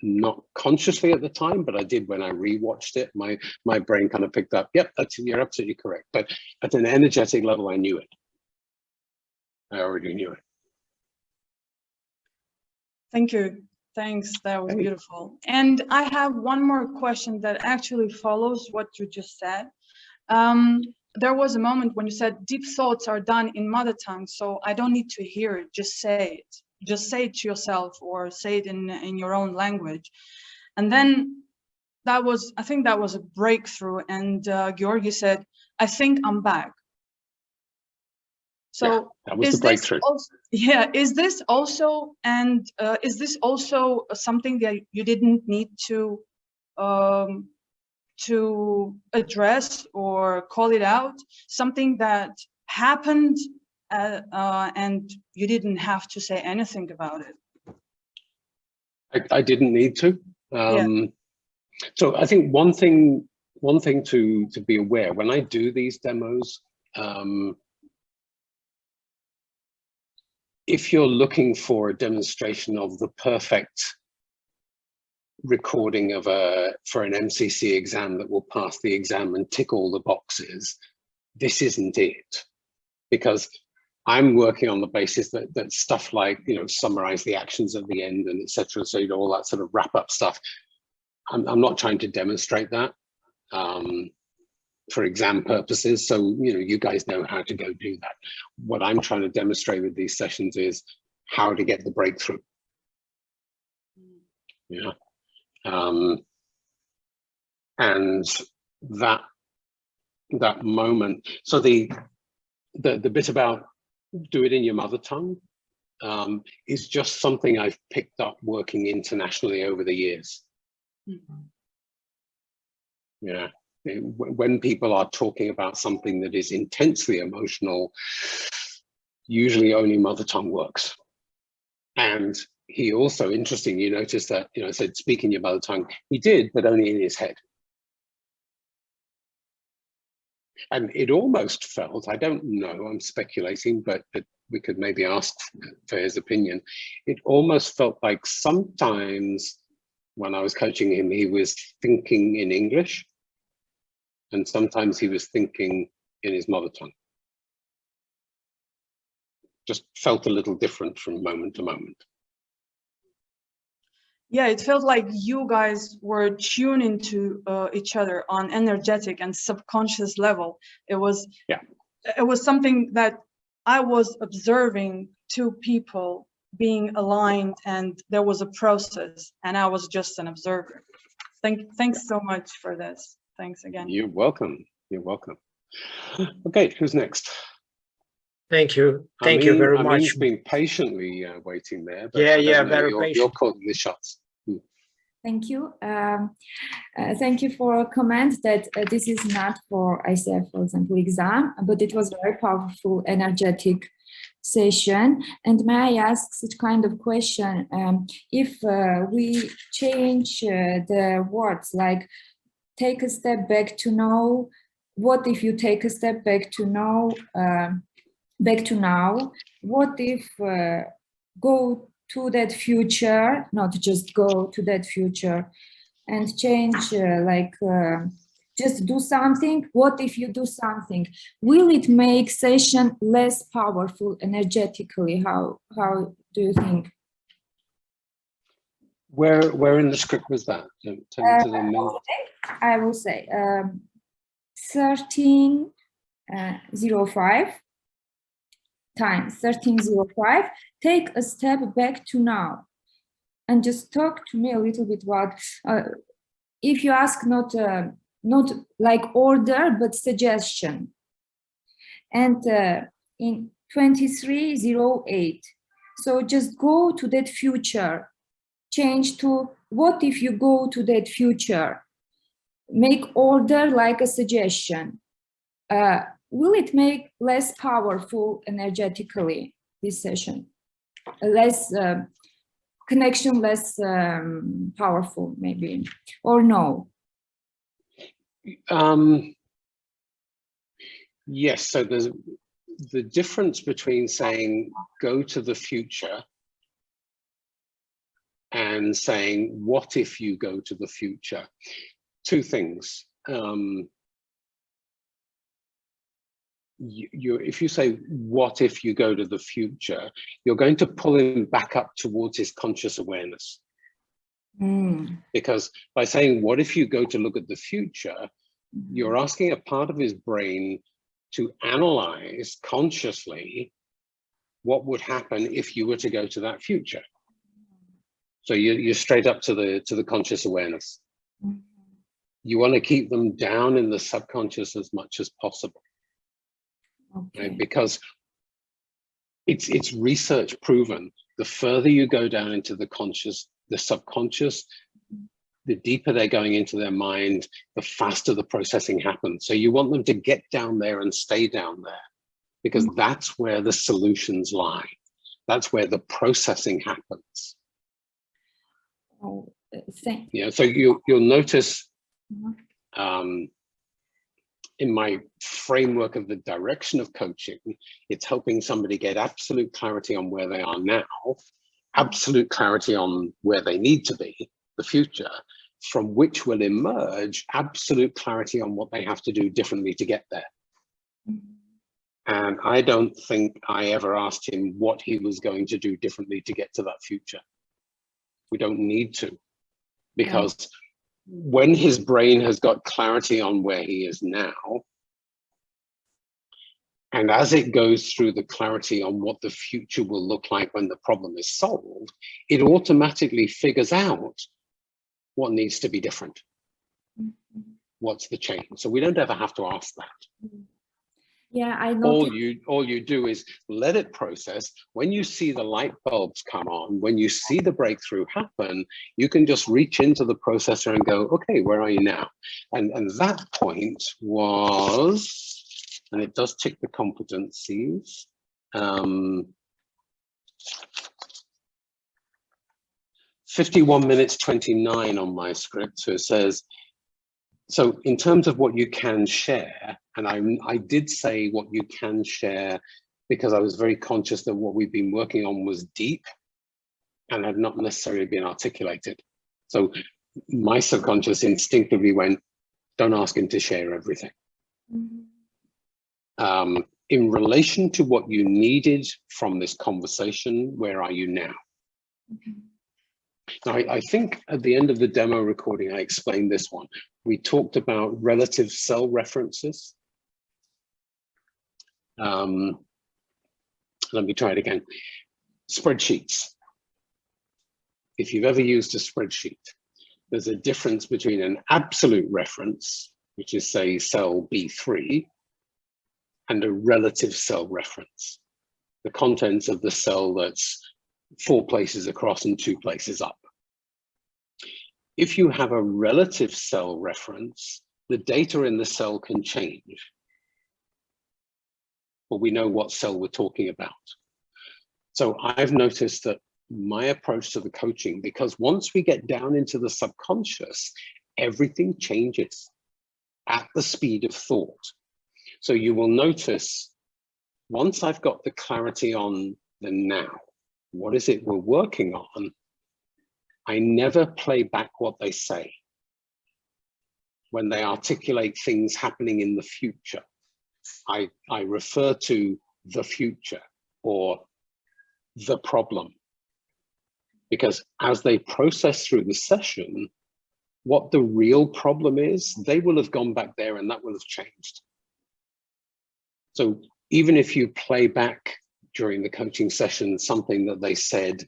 not consciously at the time, but I did when I rewatched it. My brain kind of picked up, yep, you're absolutely correct. But at an energetic level, I knew it. I already knew it. Thank you. Thanks, that was beautiful. And I have one more question that actually follows what you just said. There was a moment when you said deep thoughts are done in mother tongue, so I don't need to hear it, just say it. Just say it to yourself or say it in your own language. And then I think that was a breakthrough. And Georgi said, I think I'm back. So yeah, that was the breakthrough. Is this also something that you didn't need to address or call it out? Something that happened and you didn't have to say anything about it? I didn't need to. So I think one thing to be aware when I do these demos. If you're looking for a demonstration of the perfect recording of for an MCC exam that will pass the exam and tick all the boxes, this isn't it. Because I'm working on the basis that stuff like, summarize the actions at the end and etc. So, all that sort of wrap up stuff. I'm not trying to demonstrate that for exam purposes. So, you guys know how to go do that. What I'm trying to demonstrate with these sessions is how to get the breakthrough. Yeah. And that moment. So the bit about do it in your mother tongue is just something I've picked up working internationally over the years. Mm-hmm. Yeah. When people are talking about something that is intensely emotional, usually only mother tongue works. And he also, interesting, you notice that, I said, speak in your mother tongue. He did, but only in his head. And it almost felt, I don't know, I'm speculating, but we could maybe ask for his opinion. It almost felt like sometimes when I was coaching him, he was thinking in English. And sometimes he was thinking in his mother tongue. Just felt a little different from moment to moment. Yeah, it felt like you guys were tuned into each other on energetic and subconscious level. It was something that I was observing two people being aligned, and there was a process, and I was just an observer. Thanks so much for this. Thanks again. You're welcome. You're welcome. Okay, who's next? Thank you. Thank you very much. Amin's been patiently waiting there. But very patient. You're calling the shots. Thank you. Thank you for a comment that this is not for ICF, for example, exam, but it was a very powerful, energetic session. And may I ask such kind of question? If we change the words, like take a step back to know, what if you take a step back to know, back to now? What if go to that future, not just go to that future? and change, just do something. What if you do something? Will it make session less powerful energetically? How do you think? Where in the script was that? I will say 13:05 time 13:05. Take a step back to now, and just talk to me a little bit about. If you ask not like order but suggestion, and in 23:08. So just go to that future. Change to what if you go to that future? Make order like a suggestion. Will it make less powerful energetically this session? Less connection, less powerful maybe, or no? Yes, so there's the difference between saying go to the future and saying what if you go to the future. Two things. If you say what if you go to the future, you're going to pull him back up towards his conscious awareness. Because by saying what if you go to look at the future, you're asking a part of his brain to analyze consciously what would happen if you were to go to that future. So you're straight up to the conscious awareness. You want to keep them down in the subconscious as much as possible. Okay. Right? Because it's research proven. The further you go down into the subconscious, the deeper they're going into their mind, the faster the processing happens. So you want them to get down there and stay down there, because that's where the solutions lie. That's where the processing happens. Oh, yeah. So you'll notice in my framework of the direction of coaching, it's helping somebody get absolute clarity on where they are now, absolute clarity on where they need to be, the future, from which will emerge absolute clarity on what they have to do differently to get there. And I don't think I ever asked him what he was going to do differently to get to that future. We don't need to, because when his brain has got clarity on where he is now, and as it goes through the clarity on what the future will look like when the problem is solved, it automatically figures out what needs to be different. What's the change? So we don't ever have to ask that. Yeah, I know. All you do is let it process. When you see the light bulbs come on, when you see the breakthrough happen, you can just reach into the processor and go, okay, where are you now? And that point was, and it does tick the competencies. 51 minutes 29 on my script. So it says, so in terms of what you can share, and I did say what you can share because I was very conscious that what we've been working on was deep and had not necessarily been articulated. So my subconscious instinctively went, don't ask him to share everything. In relation to what you needed from this conversation, where are you now? Now, I think at the end of the demo recording, I explained this one. We talked about relative cell references. Let me try it again. Spreadsheets. If you've ever used a spreadsheet, there's a difference between an absolute reference, which is say cell B3, and a relative cell reference. The contents of the cell that's 4 places across and 2 places up. If you have a relative cell reference, the data in the cell can change, but we know what cell we're talking about. So I've noticed that my approach to the coaching, because once we get down into the subconscious, everything changes at the speed of thought. So you will notice, once I've got the clarity on the now, what is it we're working on, I never play back what they say. when they articulate things happening in the future, I refer to the future or the problem. Because as they process through the session, what the real problem is, they will have gone back there and that will have changed. So even if you play back during the coaching session something that they said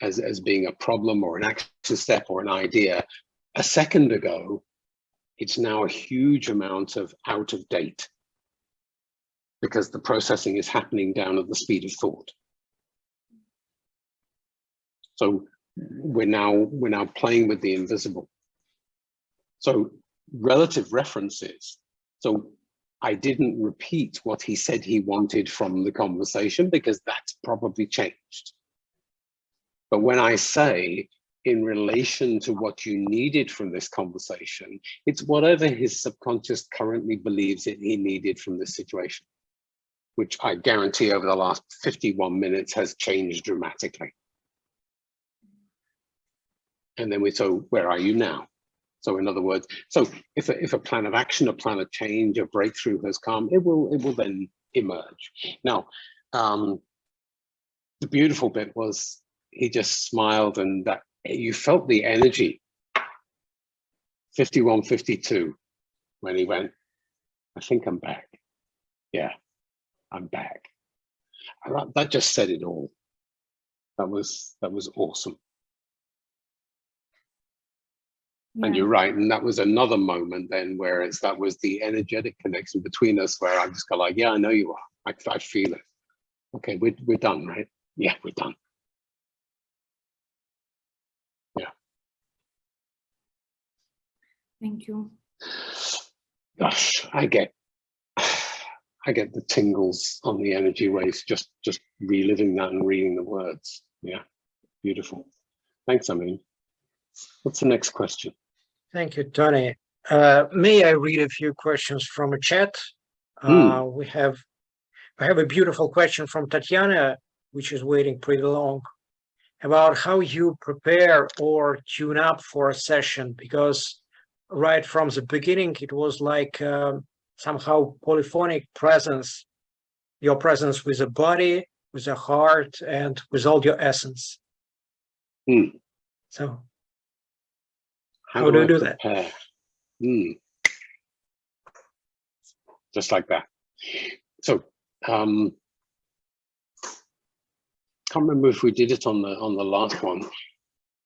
as being a problem or an action step or an idea a second ago, it's now a huge amount of out of date because the processing is happening down at the speed of thought. So we're now playing with the invisible. So relative references. So I didn't repeat what he said he wanted from the conversation because that's probably changed. But when I say in relation to what you needed from this conversation, it's whatever his subconscious currently believes that he needed from this situation, which I guarantee over the last 51 minutes has changed dramatically. And then so where are you now? So in other words, so if a plan of action, a plan of change, a breakthrough has come, it will then emerge. Now, the beautiful bit was he just smiled and that you felt the energy. 51, 52, when he went, I think I'm back. Yeah, I'm back. That just said it all. That was awesome. Yeah. And you're right, and that was another moment then, whereas that was the energetic connection between us, where I just go like, yeah, I know you are. I feel it. Okay, we're done, right? Yeah, we're done. Yeah. Thank you. Gosh, I get the tingles on the energy waves just reliving that and reading the words. Yeah, beautiful. Thanks, Amin. What's the next question? Thank you, Tony. May I read a few questions from a chat? We have a beautiful question from Tatiana, which is waiting pretty long, about how you prepare or tune up for a session, because right from the beginning, it was like somehow polyphonic presence, your presence with the body, with the heart, and with all your essence. So how do you do that? Just like that. So can't remember if we did it on the last one.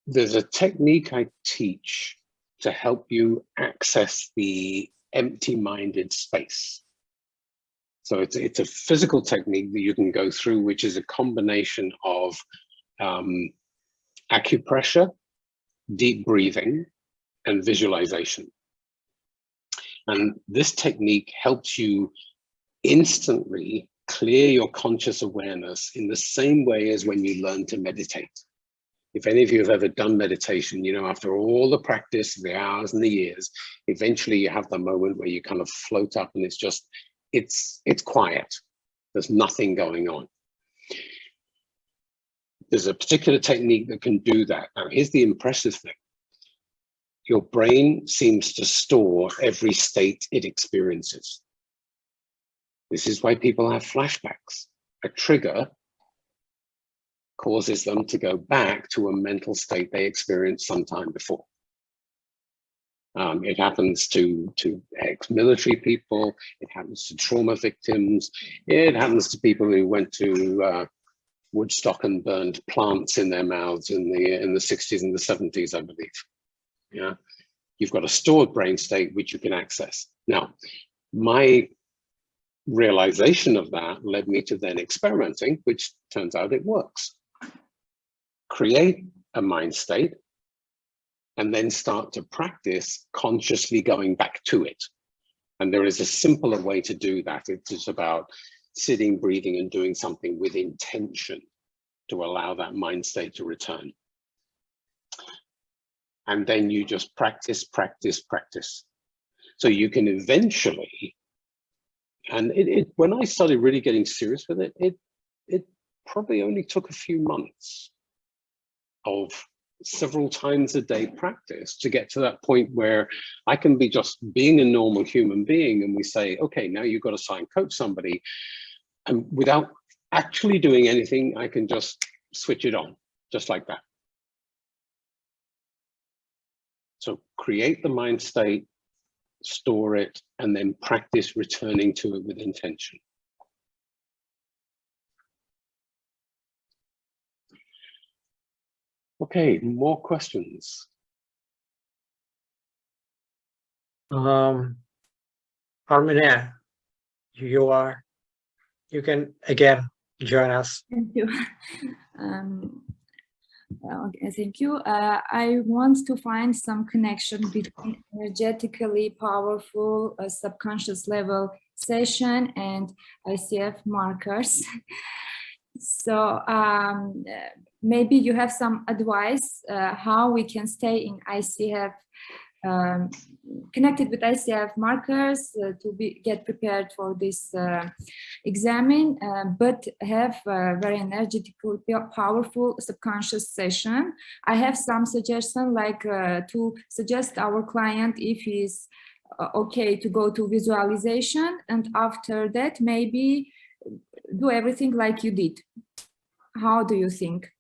There's a technique I teach to help you access the empty-minded space. So it's a physical technique that you can go through, which is a combination of acupressure, deep breathing, and visualization. And this technique helps you instantly clear your conscious awareness in the same way as when you learn to meditate. If any of you have ever done meditation, you know, after all the practice, the hours and the years, eventually you have the moment where you kind of float up and it's quiet. There's nothing going on. There's a particular technique that can do that. Now, here's the impressive thing. Your brain seems to store every state it experiences. This is why people have flashbacks. A trigger causes them to go back to a mental state they experienced sometime before. It happens to ex-military people. It happens to trauma victims. It happens to people who went to Woodstock and burned plants in their mouths in the 60s and the 70s, I believe. Yeah, you've got a stored brain state which you can access. Now, my realization of that led me to then experimenting, which turns out it works. Create a mind state and then start to practice consciously going back to it. And there is a simpler way to do that. It's just about sitting, breathing, and doing something with intention to allow that mind state to return. And then you just practice, practice, practice. So you can eventually, and when I started really getting serious with it, it probably only took a few months of several times a day practice to get to that point where I can be just being a normal human being, and we say, okay, now you've got to sign coach somebody, and without actually doing anything, I can just switch it on, just like that. So create the mind state, store it, and then practice returning to it with intention. Okay, more questions? Arminia, you can again join us. Thank you. Okay, thank you. I want to find some connection between energetically powerful subconscious level session and ICF markers. So maybe you have some advice how we can stay in ICF, connected with ICF markers to get prepared for this exam, but have a very energetically powerful subconscious session. I have some suggestion, like to suggest our client if he's okay to go to visualization, and after that maybe do everything like you did. How do you think?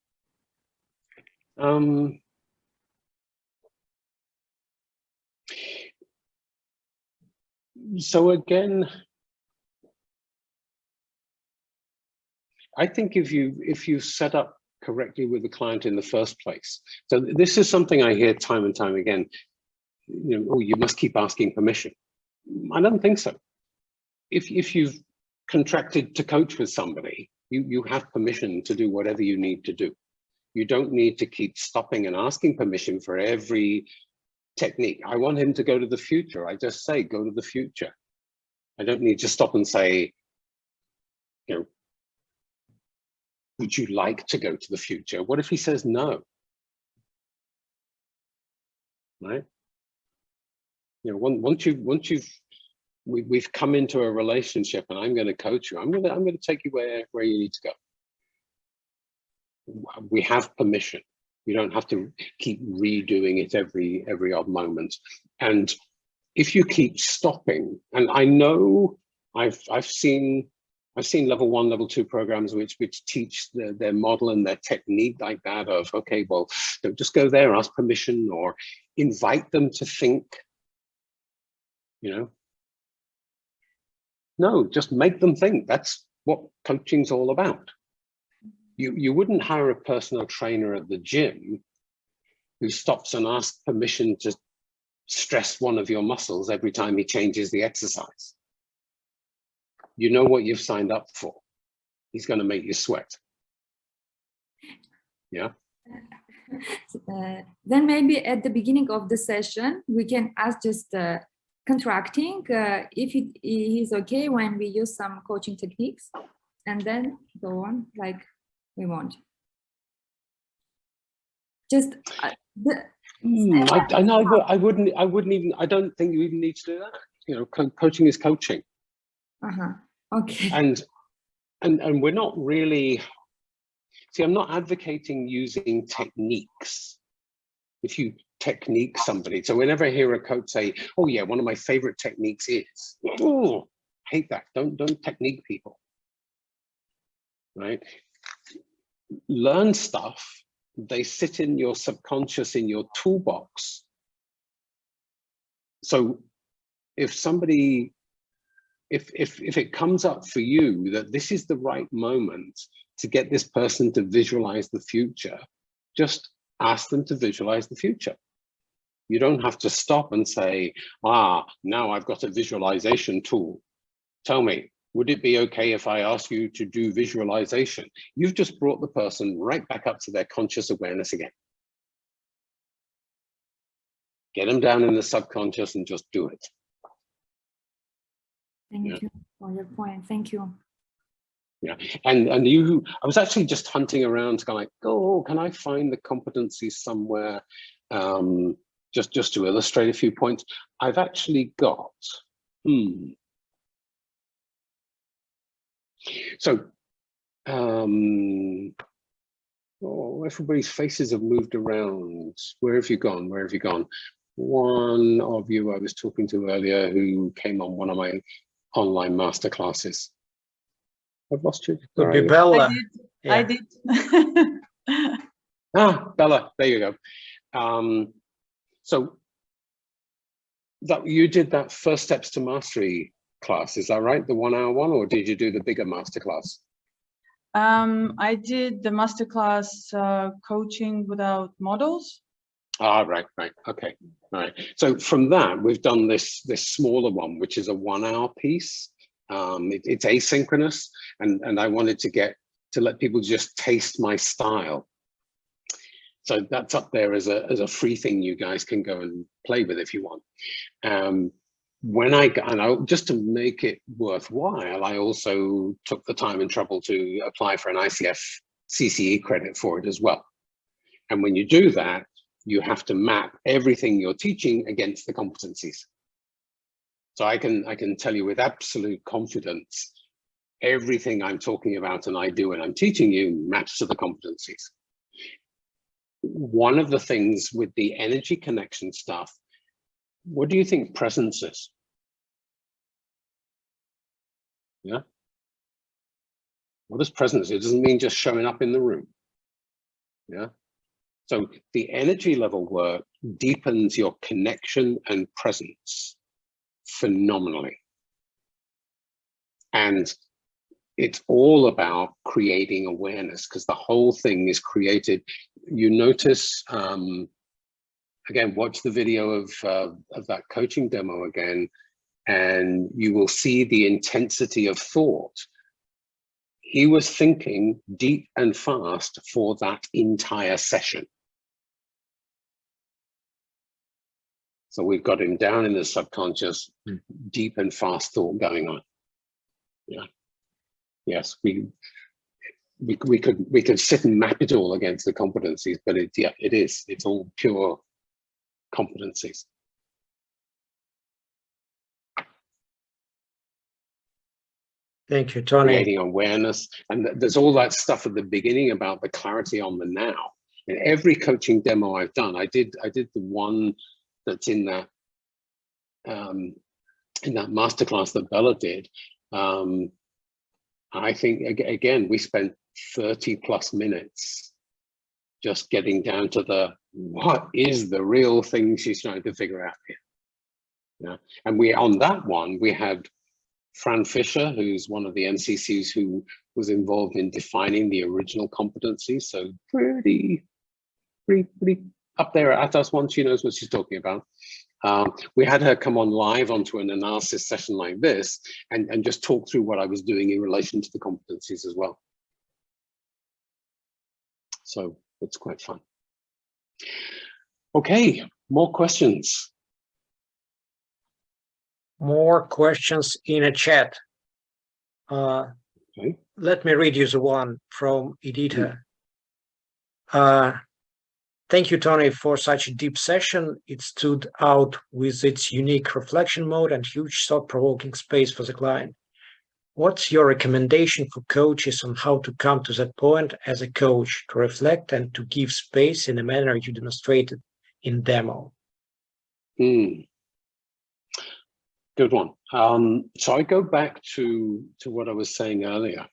So again, I think if you set up correctly with the client in the first place. So this is something I hear time and time again. You know, oh, you must keep asking permission. I don't think so. If you've contracted to coach with somebody, you have permission to do whatever you need to do. You don't need to keep stopping and asking permission for every technique. I want him to go to the future. I just say, go to the future. I don't need to stop and say, you know, would you like to go to the future? What if he says no? Right? You know, we've come into a relationship and I'm going to coach you. I'm going to take you where you need to go. We have permission. You don't have to keep redoing it every odd moment. And if you keep stopping, and I know I've seen level 1, level 2 programs which teach their model and their technique like that of, okay, well, don't just go there, ask permission, or invite them to think, you know. No, just make them think. That's what coaching's all about. You wouldn't hire a personal trainer at the gym who stops and asks permission to stress one of your muscles every time he changes the exercise. You know what you've signed up for. He's going to make you sweat. Yeah. Then maybe at the beginning of the session, we can ask just contracting if he's okay when we use some coaching techniques, and then go on like we want. Just I know. I wouldn't even. I don't think you even need to do that. You know, coaching is coaching. Okay. And we're not really. See, I'm not advocating using techniques. If you technique somebody, so whenever I hear a coach say, "Oh yeah, one of my favorite techniques is," oh, hate that. Don't technique people. Right? Learn stuff. They sit in your subconscious, in your toolbox. So if somebody, if it comes up for you that this is the right moment to get this person to visualize the future, just ask them to visualize the future. You don't have to stop and say, now I've got a visualization tool. Tell me, would it be okay if I ask you to do visualization? You've just brought the person right back up to their conscious awareness again. Get them down in the subconscious and just do it. Thank you for your point. Thank you. Yeah, and I was actually just hunting around to go like, oh, can I find the competency somewhere? Just to illustrate a few points. I've actually got, So Oh, everybody's faces have moved around. Where have you gone? Where have you gone? One of you I was talking to earlier who came on one of my online master classes. I've lost you. Could be Bella. I did. Ah, Bella, there you go. So that you did that First Steps to Mastery class, is that right? The 1 hour one, or did you do the bigger masterclass? I did the masterclass coaching without models. Ah, right, okay, all right. So from that, we've done this smaller one, which is a 1 hour piece. It's asynchronous, and I wanted to let people just taste my style. So that's up there as a free thing you guys can go and play with if you want. Just to make it worthwhile, I also took the time and trouble to apply for an ICF CCE credit for it as well. And when you do that, you have to map everything you're teaching against the competencies. So I can tell you with absolute confidence, everything I'm talking about and I do and I'm teaching you maps to the competencies. One of the things with the energy connection stuff, what do you think presence is? Yeah. What is presence? It doesn't mean just showing up in the room. Yeah. So the energy level work deepens your connection and presence phenomenally. And it's all about creating awareness, because the whole thing is created. You notice, again, watch the video of that coaching demo again, and you will see the intensity of thought. He was thinking deep and fast for that entire session. So we've got him down in the subconscious, deep and fast thought going on. Yeah. Yes, we could sit and map it all against the competencies, but it's all pure competencies. Thank you, Tony. Creating awareness, and there's all that stuff at the beginning about the clarity on the now. In every coaching demo I've done, I did the one that's in that masterclass that Bella did. I think again we spent 30+ minutes just getting down to what is the real thing she's trying to figure out here. Yeah, and on that one we had Fran Fisher, who's one of the MCCs who was involved in defining the original competency. So pretty up there at us one. She knows what she's talking about. We had her come on live onto an analysis session like this and just talk through what I was doing in relation to the competencies as well. So it's quite fun. Okay, more questions. More questions in a chat. Okay. Let me read you the one from Edita. Thank you, Tony, for such a deep session. It stood out with its unique reflection mode and huge thought-provoking space for the client. What's your recommendation for coaches on how to come to that point as a coach, to reflect and to give space in the manner you demonstrated in demo? Good one. So I go back to what I was saying earlier.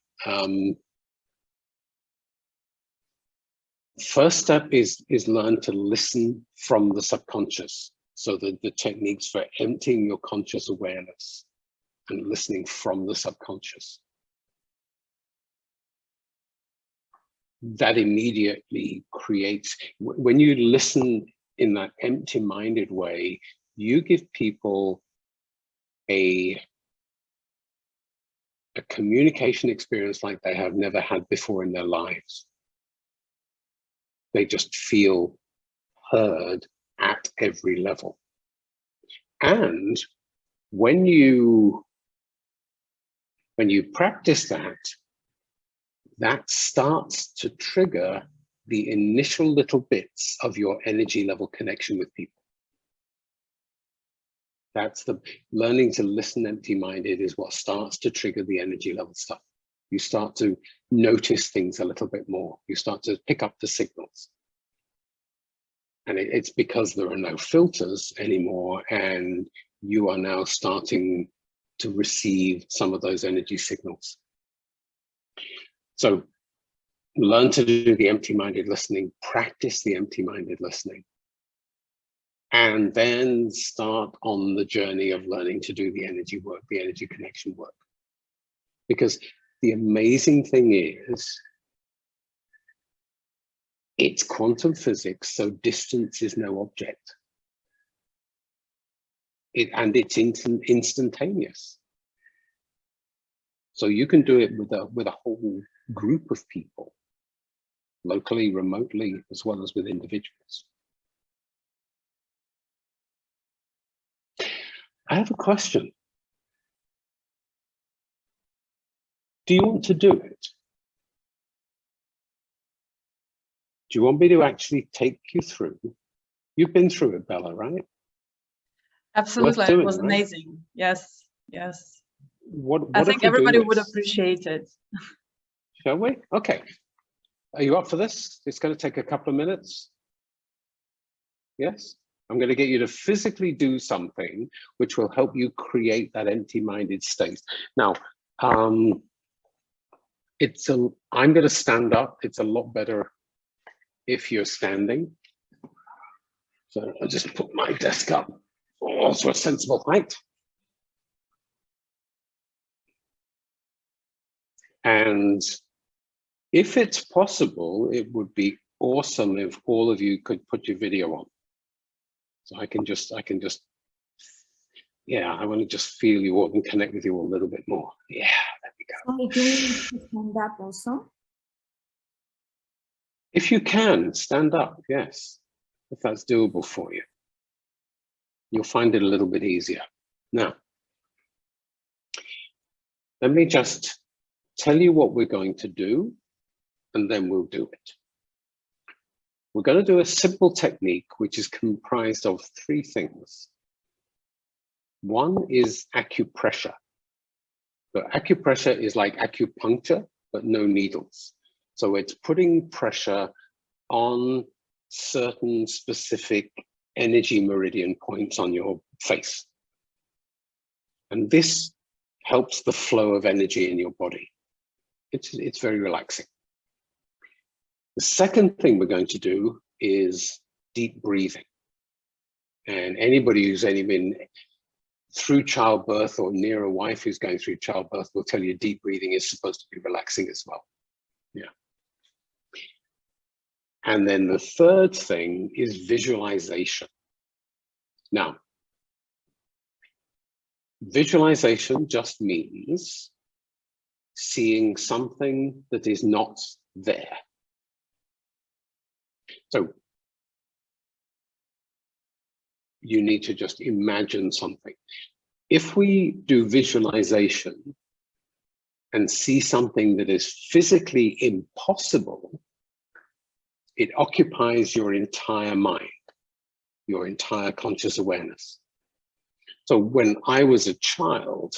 First step is learn to listen from the subconscious. So the techniques for emptying your conscious awareness and listening from the subconscious. That immediately creates, when you listen in that empty-minded way, you give people a communication experience like they have never had before in their lives. They just feel heard at every level. And when you practice that starts to trigger the initial little bits of your energy level connection with people. That's the learning to listen empty-minded is what starts to trigger the energy level stuff. You start to notice things a little bit more. You start to pick up the signals. And it's because there are no filters anymore, and you are now starting to receive some of those energy signals. So learn to do the empty-minded listening, practice the empty-minded listening, and then start on the journey of learning to do the energy work, the energy connection work. Because the amazing thing is, it's quantum physics, so distance is no object. And it's instantaneous. So you can do it with a whole group of people, locally, remotely, as well as with individuals. I have a question. Do you want to do it? Do you want me to actually take you through? You've been through it, Bella, right? Absolutely, Doing, it was right? amazing. Yes, yes. What I think everybody would this? appreciate it. Shall we? Okay. Are you up for this? It's going to take a couple of minutes. Yes? I'm going to get you to physically do something which will help you create that empty-minded state. Now, I'm going to stand up. It's a lot better if you're standing. So I'll just put my desk up to a sensible height. And if it's possible, it would be awesome if all of you could put your video on. So I can just, yeah, I want to just feel you all and connect with you all a little bit more. Yeah, there we go. So do we need to stand up also? If you can, stand up, yes, if that's doable for you. You'll find it a little bit easier. Now, let me just tell you what we're going to do, and then we'll do it. We're going to do a simple technique, which is comprised of 3 things. One is acupressure. So acupressure is like acupuncture, but no needles. So it's putting pressure on certain specific energy meridian points on your face. And this helps the flow of energy in your body. It's very relaxing. The second thing we're going to do is deep breathing. And anybody who's been through childbirth or near a wife who's going through childbirth will tell you deep breathing is supposed to be relaxing as well. Yeah. And then the third thing is visualization. Now, visualization just means seeing something that is not there. So you need to just imagine something. If we do visualization and see something that is physically impossible, it occupies your entire mind, your entire conscious awareness. So when I was a child,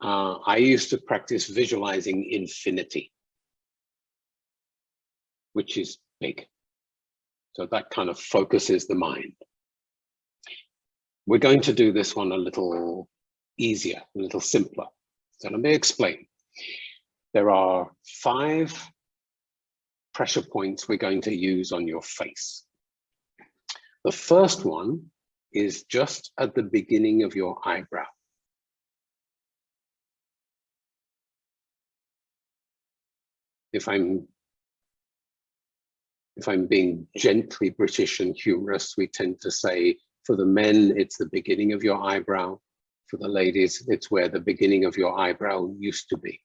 I used to practice visualizing infinity, which is big. So that kind of focuses the mind. We're going to do this one a little easier, a little simpler. So let me explain. There are 5 pressure points we're going to use on your face. The first one is just at the beginning of your eyebrow. If I'm being gently British and humorous, we tend to say, for the men, it's the beginning of your eyebrow. For the ladies, it's where the beginning of your eyebrow used to be.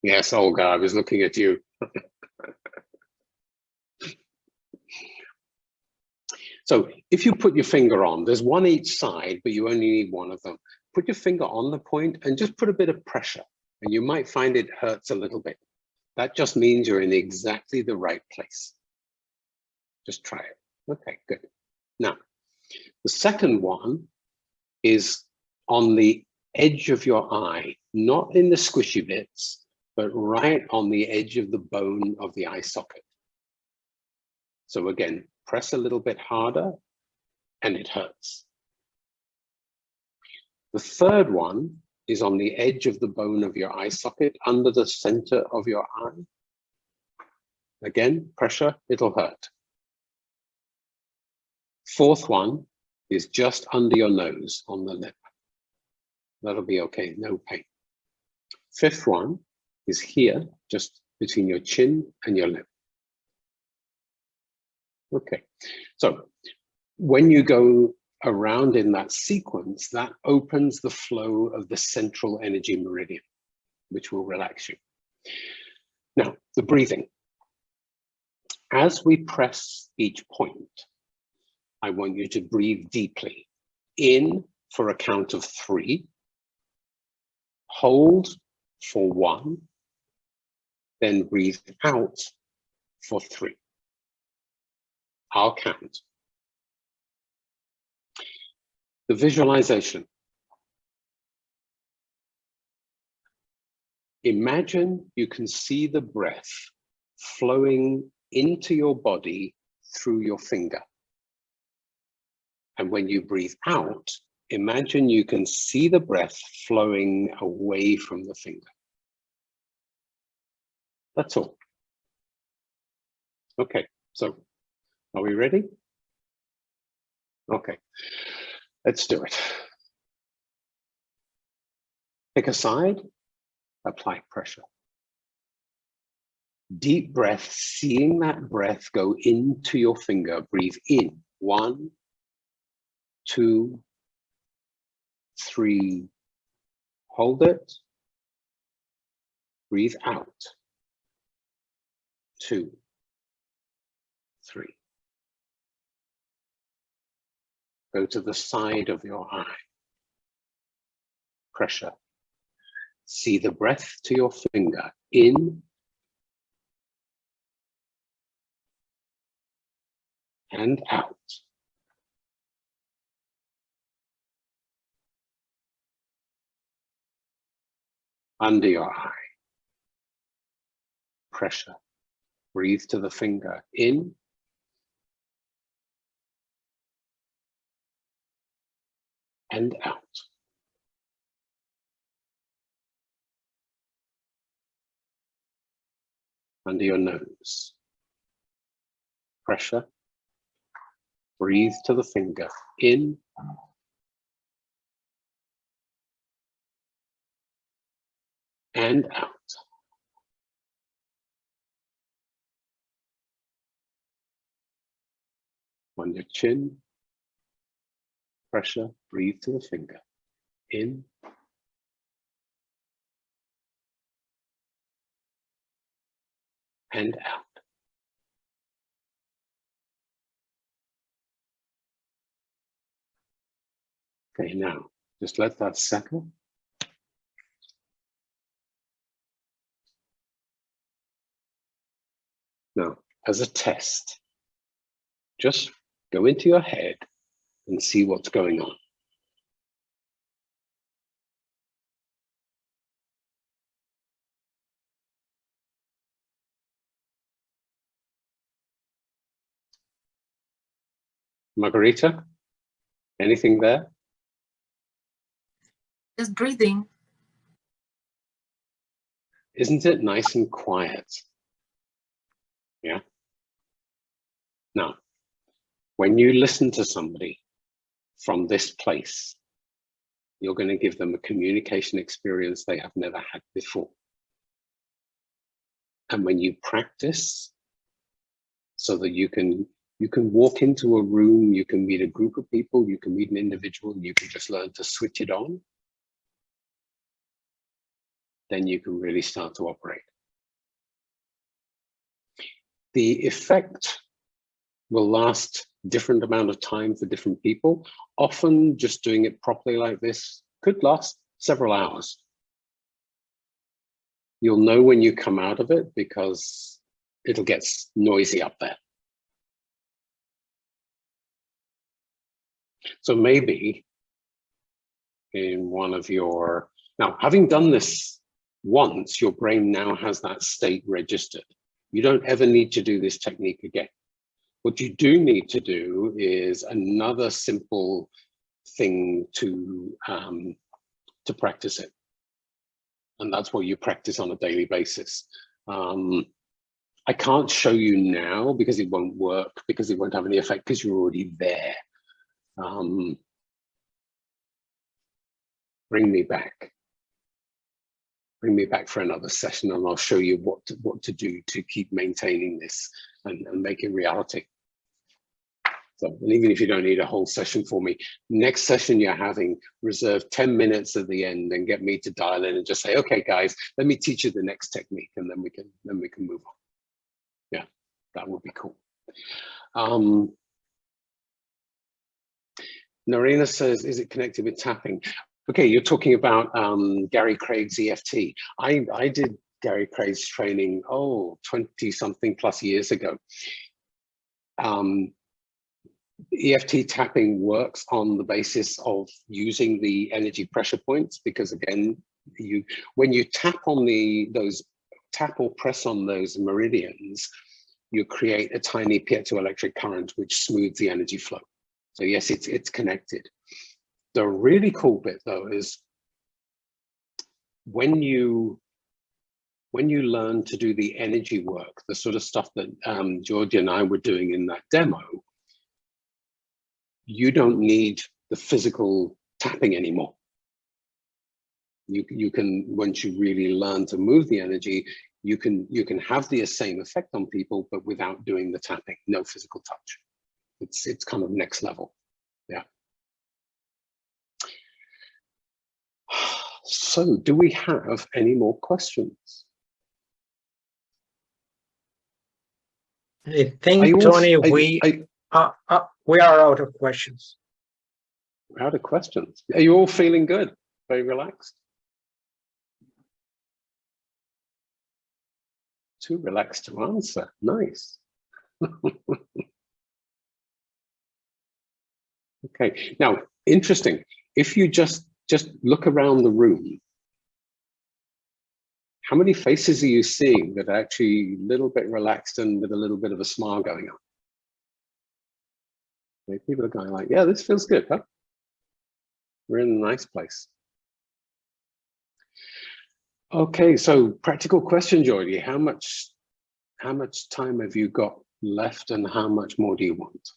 Yes, Olga, I was looking at you. So if you put your finger on, there's one each side, but you only need one of them. Put your finger on the point and just put a bit of pressure, and you might find it hurts a little bit. That just means you're in exactly the right place. Just try it. Okay, good. Now, the second one is on the edge of your eye. not in the squishy bits, but right on the edge of the bone of the eye socket. So again, press a little bit harder and it hurts. The third one is on the edge of the bone of your eye socket, under the center of your eye. Again, pressure, it'll hurt. Fourth one is just under your nose on the lip. That'll be okay, no pain. Fifth one is here, just between your chin and your lip. Okay, so when you go around in that sequence, that opens the flow of the central energy meridian, which will relax you. Now, the breathing. As we press each point, I want you to breathe deeply. In for a count of 3, hold for 1, then breathe out for 3. I'll count. The visualization. Imagine you can see the breath flowing into your body through your finger. And when you breathe out, imagine you can see the breath flowing away from the finger. That's all. Okay, so are we ready? Okay, let's do it. Pick a side, apply pressure. Deep breath, seeing that breath go into your finger. Breathe in. 1, 2, 3. Hold it. Breathe out. 2, 3. Go to the side of your eye. Pressure. See the breath to your finger. In. And out. Under your eye. Pressure. Breathe to the finger. In. And out. Under your nose. Pressure. Breathe to the finger. In. And out. On your chin. Pressure. Breathe to the finger. In. And out. Okay, now just let that settle. Now, as a test, just go into your head and see what's going on. Margarita, anything there? Just breathing. Isn't it nice and quiet? Yeah. Now, when you listen to somebody from this place, you're going to give them a communication experience they have never had before. And when you practice, so that you can walk into a room, you can meet a group of people, you can meet an individual, and you can just learn to switch it on, then you can really start to operate. The effect will last different amount of time for different people. Often just doing it properly like this could last several hours. You'll know when you come out of it because it'll get noisy up there. So maybe in one of your Now, having done this once, your brain now has that state registered. You don't ever need to do this technique again. What you do need to do is another simple thing to practice it. And that's what you practice on a daily basis. I can't show you now because it won't work, because it won't have any effect because you're already there. Bring me back. Bring me back for another session and I'll show you what to do to keep maintaining this and make it reality. So, and even if you don't need a whole session for me, next session you're having, reserve 10 minutes at the end and get me to dial in and just say, okay, guys, let me teach you the next technique and then we can move on. Yeah, that would be cool. Narina says, is it connected with tapping? Okay, you're talking about Gary Craig's EFT. I did Gary Craig's training, 20 something plus years ago. EFT tapping works on the basis of using the energy pressure points, because again, when you tap on tap or press on those meridians, you create a tiny piezoelectric current which smooths the energy flow. So yes, it's connected. The really cool bit though is when you learn to do the energy work, the sort of stuff that Georgia and I were doing in that demo, you don't need the physical tapping anymore. You can, once you really learn to move the energy, you can have the same effect on people, but without doing the tapping, no physical touch. It's kind of next level, yeah. So, do we have any more questions? I think, Tony, we are out of questions. We're out of questions. Are you all feeling good? Very relaxed? Too relaxed to answer. Nice. Okay. Now, interesting. If you just look around the room, how many faces are you seeing that are actually a little bit relaxed and with a little bit of a smile going on? People are going like, yeah, this feels good, huh? We're in a nice place. Okay, so practical question, Georgie. How much time have you got left and how much more do you want?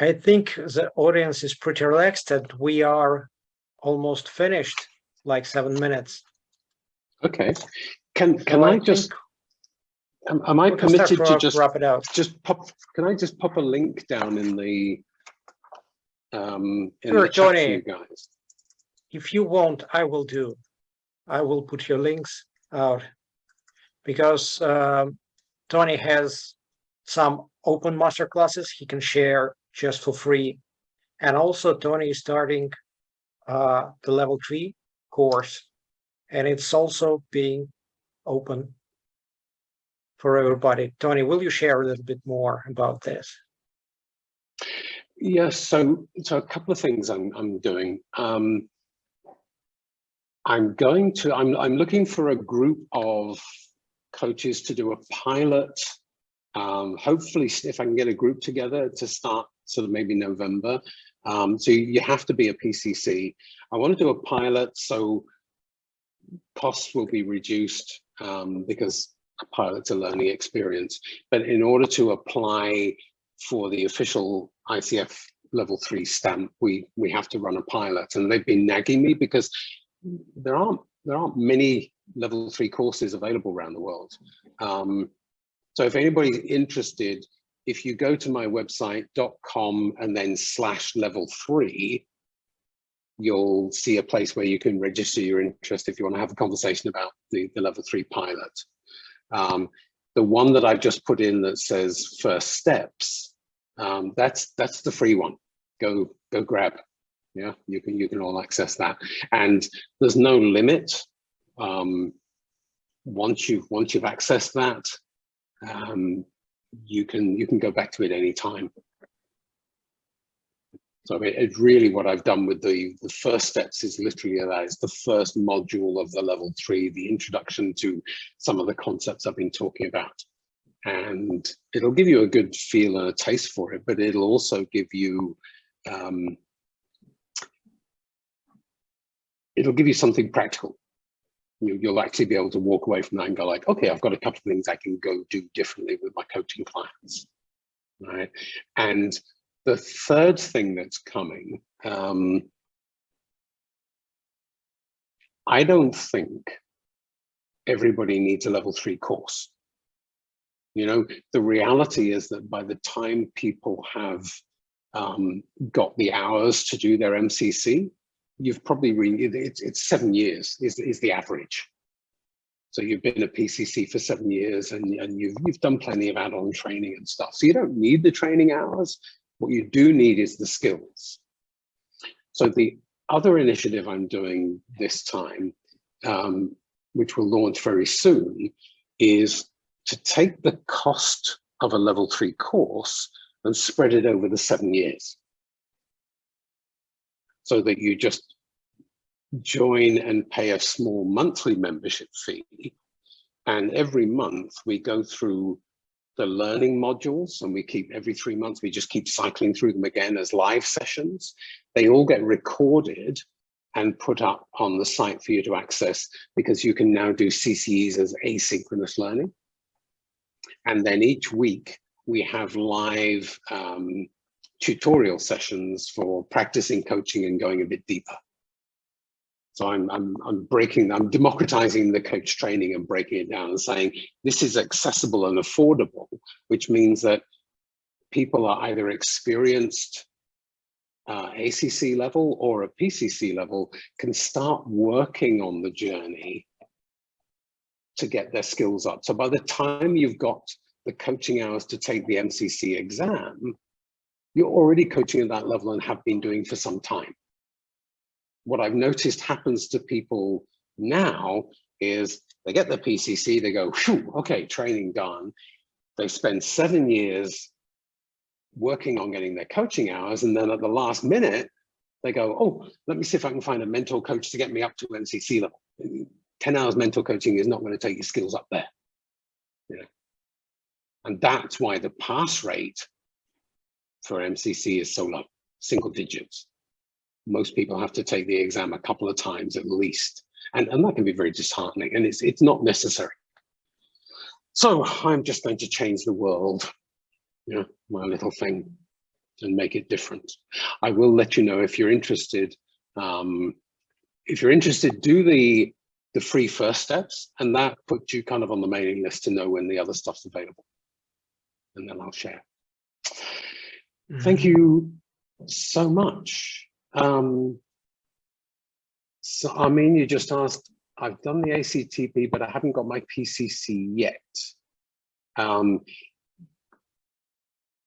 I think the audience is pretty relaxed and we are almost finished, like 7 minutes. Okay. Can I just, am I permitted to just wrap it out? Can I just pop a link down in the Sure, chat Tony, for you guys? If you want, I will put your links out, because Tony has some open master classes he can share just for free. And also Tony is starting the level 3 course, and it's also being open for everybody. Tony, will you share a little bit more about this? Yes, so a couple of things I'm doing. I'm looking for a group of coaches to do a pilot. Hopefully, if I can get a group together to start sort of maybe November. So you have to be a PCC. I want to do a pilot, so costs will be reduced because a pilot's a learning experience. But in order to apply for the official ICF level 3 stamp, we have to run a pilot, and they've been nagging me because there aren't many level 3 courses available around the world. So if anybody's interested, if you go to my website .com and then /level3, you'll see a place where you can register your interest if you want to have a conversation about the level 3 pilot. The one that I've just put in that says first steps, that's the free one. Go grab. Yeah, you can all access that, and there's no limit. Once you've accessed that, you can go back to it any time. So it really, what I've done with the first steps is literally that is the first module of the level 3, the introduction to some of the concepts I've been talking about. And it'll give you a good feel and a taste for it, but it'll also give you, it'll give you something practical. You'll actually be able to walk away from that and go like, okay, I've got a couple of things I can go do differently with my coaching clients, right? And the third thing that's coming, I don't think everybody needs a level 3 course. You know, the reality is that by the time people have got the hours to do their MCC, you've probably it's 7 years is the average. So you've been a PCC for 7 years and you've done plenty of add-on training and stuff. So you don't need the training hours. What you do need is the skills. So the other initiative I'm doing this time, which will launch very soon, is to take the cost of a level 3 course and spread it over the 7 years. So that you just join and pay a small monthly membership fee. And every month we go through the learning modules, and we keep every 3 months, we just keep cycling through them again as live sessions. They all get recorded and put up on the site for you to access, because you can now do CCEs as asynchronous learning. And then each week we have live tutorial sessions for practicing coaching and going a bit deeper. So I'm democratizing the coach training and breaking it down and saying this is accessible and affordable, which means that people are either experienced ACC level or a PCC level can start working on the journey to get their skills up. So by the time you've got the coaching hours to take the MCC exam, you're already coaching at that level and have been doing for some time. What I've noticed happens to people now is they get their PCC, they go, phew, okay, training done. They spend 7 years working on getting their coaching hours, and then at the last minute, they go, oh, let me see if I can find a mentor coach to get me up to MCC level. 10 hours mentor coaching is not going to take your skills up there. Yeah. And that's why the pass rate for MCC is so low, single digits. Most people have to take the exam a couple of times at least. And that can be very disheartening, and it's not necessary. So I'm just going to change the world, you know, my little thing, and make it different. I will let you know if you're interested. If you're interested, do the free first steps, and that puts you kind of on the mailing list to know when the other stuff's available. And then I'll share. Thank you so much. So I mean, you just asked, I've done the ACTP, but I haven't got my PCC yet. Can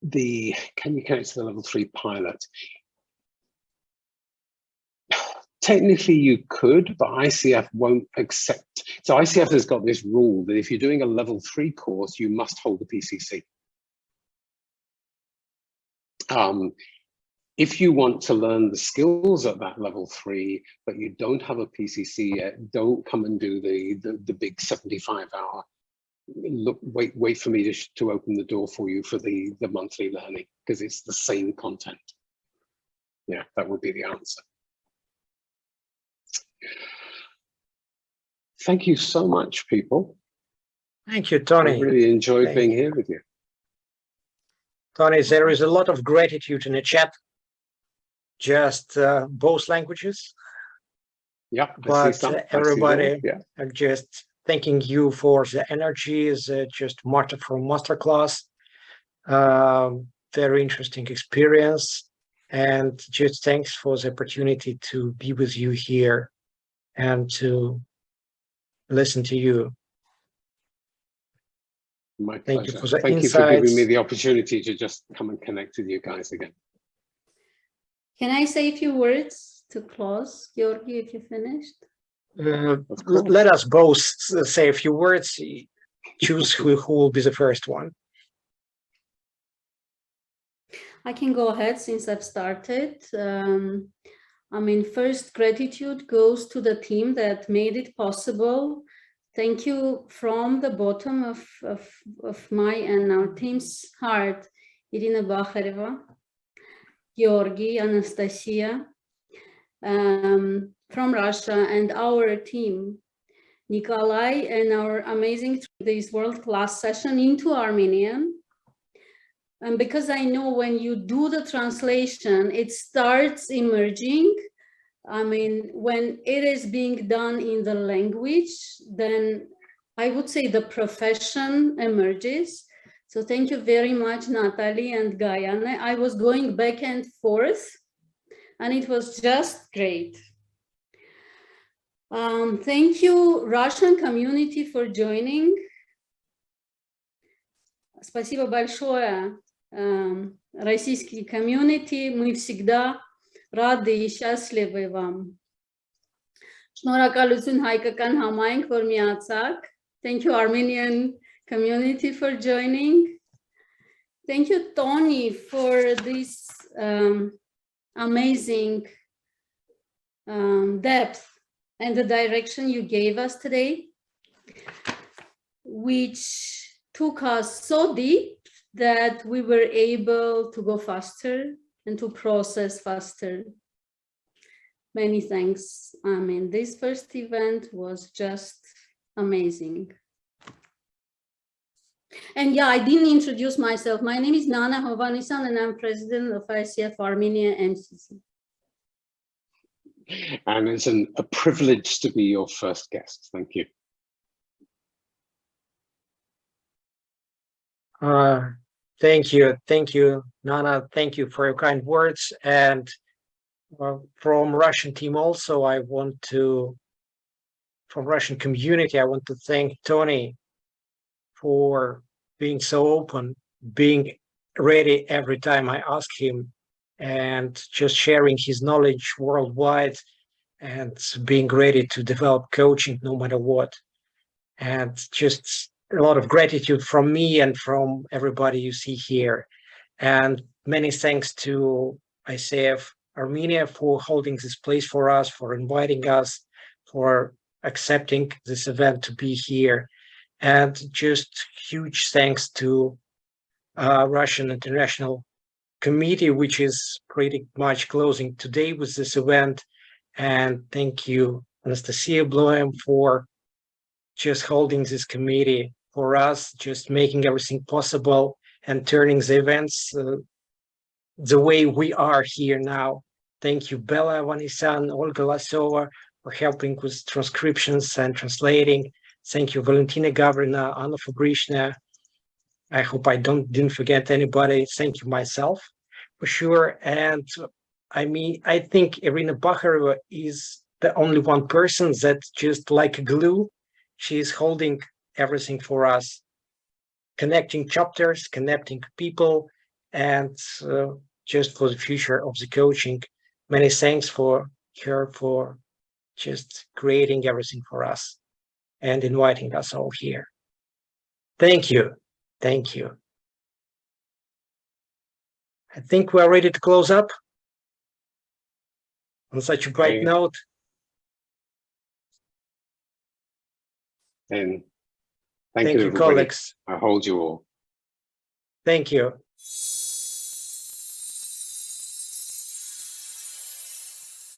you connect to the level 3 pilot? Technically you could, but ICF won't accept. So ICF has got this rule that if you're doing a level 3 course, you must hold the PCC. If you want to learn the skills at that level 3, but you don't have a PCC yet, don't come and do the big 75-hour. Look, wait for me to open the door for you for the monthly learning, because it's the same content. Yeah, that would be the answer. Thank you so much, people. Thank you, Tony. I really enjoyed being here with you. Tony, there is a lot of gratitude in the chat. Just both languages. Yeah, but everybody are just thanking you for the energy, just masterclass. Very interesting experience, and just thanks for the opportunity to be with you here and to listen to you. My pleasure. Thank you for the Thank insights. you for giving me the opportunity to just come and connect with you guys again. Can I say a few words to close, Georgi, if you finished? Let us both say a few words. Choose who will be the first one. I can go ahead since I've started. I mean, first, gratitude goes to the team that made it possible. Thank you from the bottom of my and our team's heart, Irina Bakhareva, Georgi, Anastasia, from Russia, and our team, Nikolai, and our amazing, this world-class session into Armenian. And because I know when you do the translation, it starts emerging. I mean, when it is being done in the language, then I would say the profession emerges. So thank you very much, Natalie and Gayane. I was going back and forth, and it was just great. Thank you, Russian community, for joining. Спасибо большое, российский комьюнити. Мы всегда рады и счастливы вам. Շնորհակալություն հայկական համայնք, որ միացաք. Thank you, Armenian community, for joining. Thank you, Tony, for this amazing depth and the direction you gave us today, which took us so deep that we were able to go faster and to process faster. Many thanks. I mean, this first event was just amazing. And yeah, I didn't introduce myself. My name is Nana Hovhannisyan, and I'm president of ICF Armenia MCC. And it's a privilege to be your first guest. Thank you. Thank you, Nana. Thank you for your kind words. And from Russian team also, from Russian community, I want to thank Tony for being so open, being ready every time I ask him, and just sharing his knowledge worldwide, and being ready to develop coaching no matter what. And just a lot of gratitude from me and from everybody you see here. And many thanks to ICF Armenia for holding this place for us, for inviting us, for accepting this event to be here. And just huge thanks to Russian International Committee, which is pretty much closing today with this event. And thank you, Anastasia Bloem, for just holding this committee for us, just making everything possible and turning the events the way we are here now. Thank you, Bella Hovhannisyan, Olga Lasova, for helping with transcriptions and translating. Thank you, Valentina Gavrina, Anna Fabrishna. I hope I didn't forget anybody. Thank you myself, for sure. And I mean, I think Irina Bakhareva is the only one person that just like a glue, she's holding everything for us, connecting chapters, connecting people, and just for the future of the coaching. Many thanks for her for just creating everything for us and inviting us all here. Thank you. Thank you. I think we're ready to close up on such a bright note. And thank you, everybody. Colleagues. I hold you all. Thank you.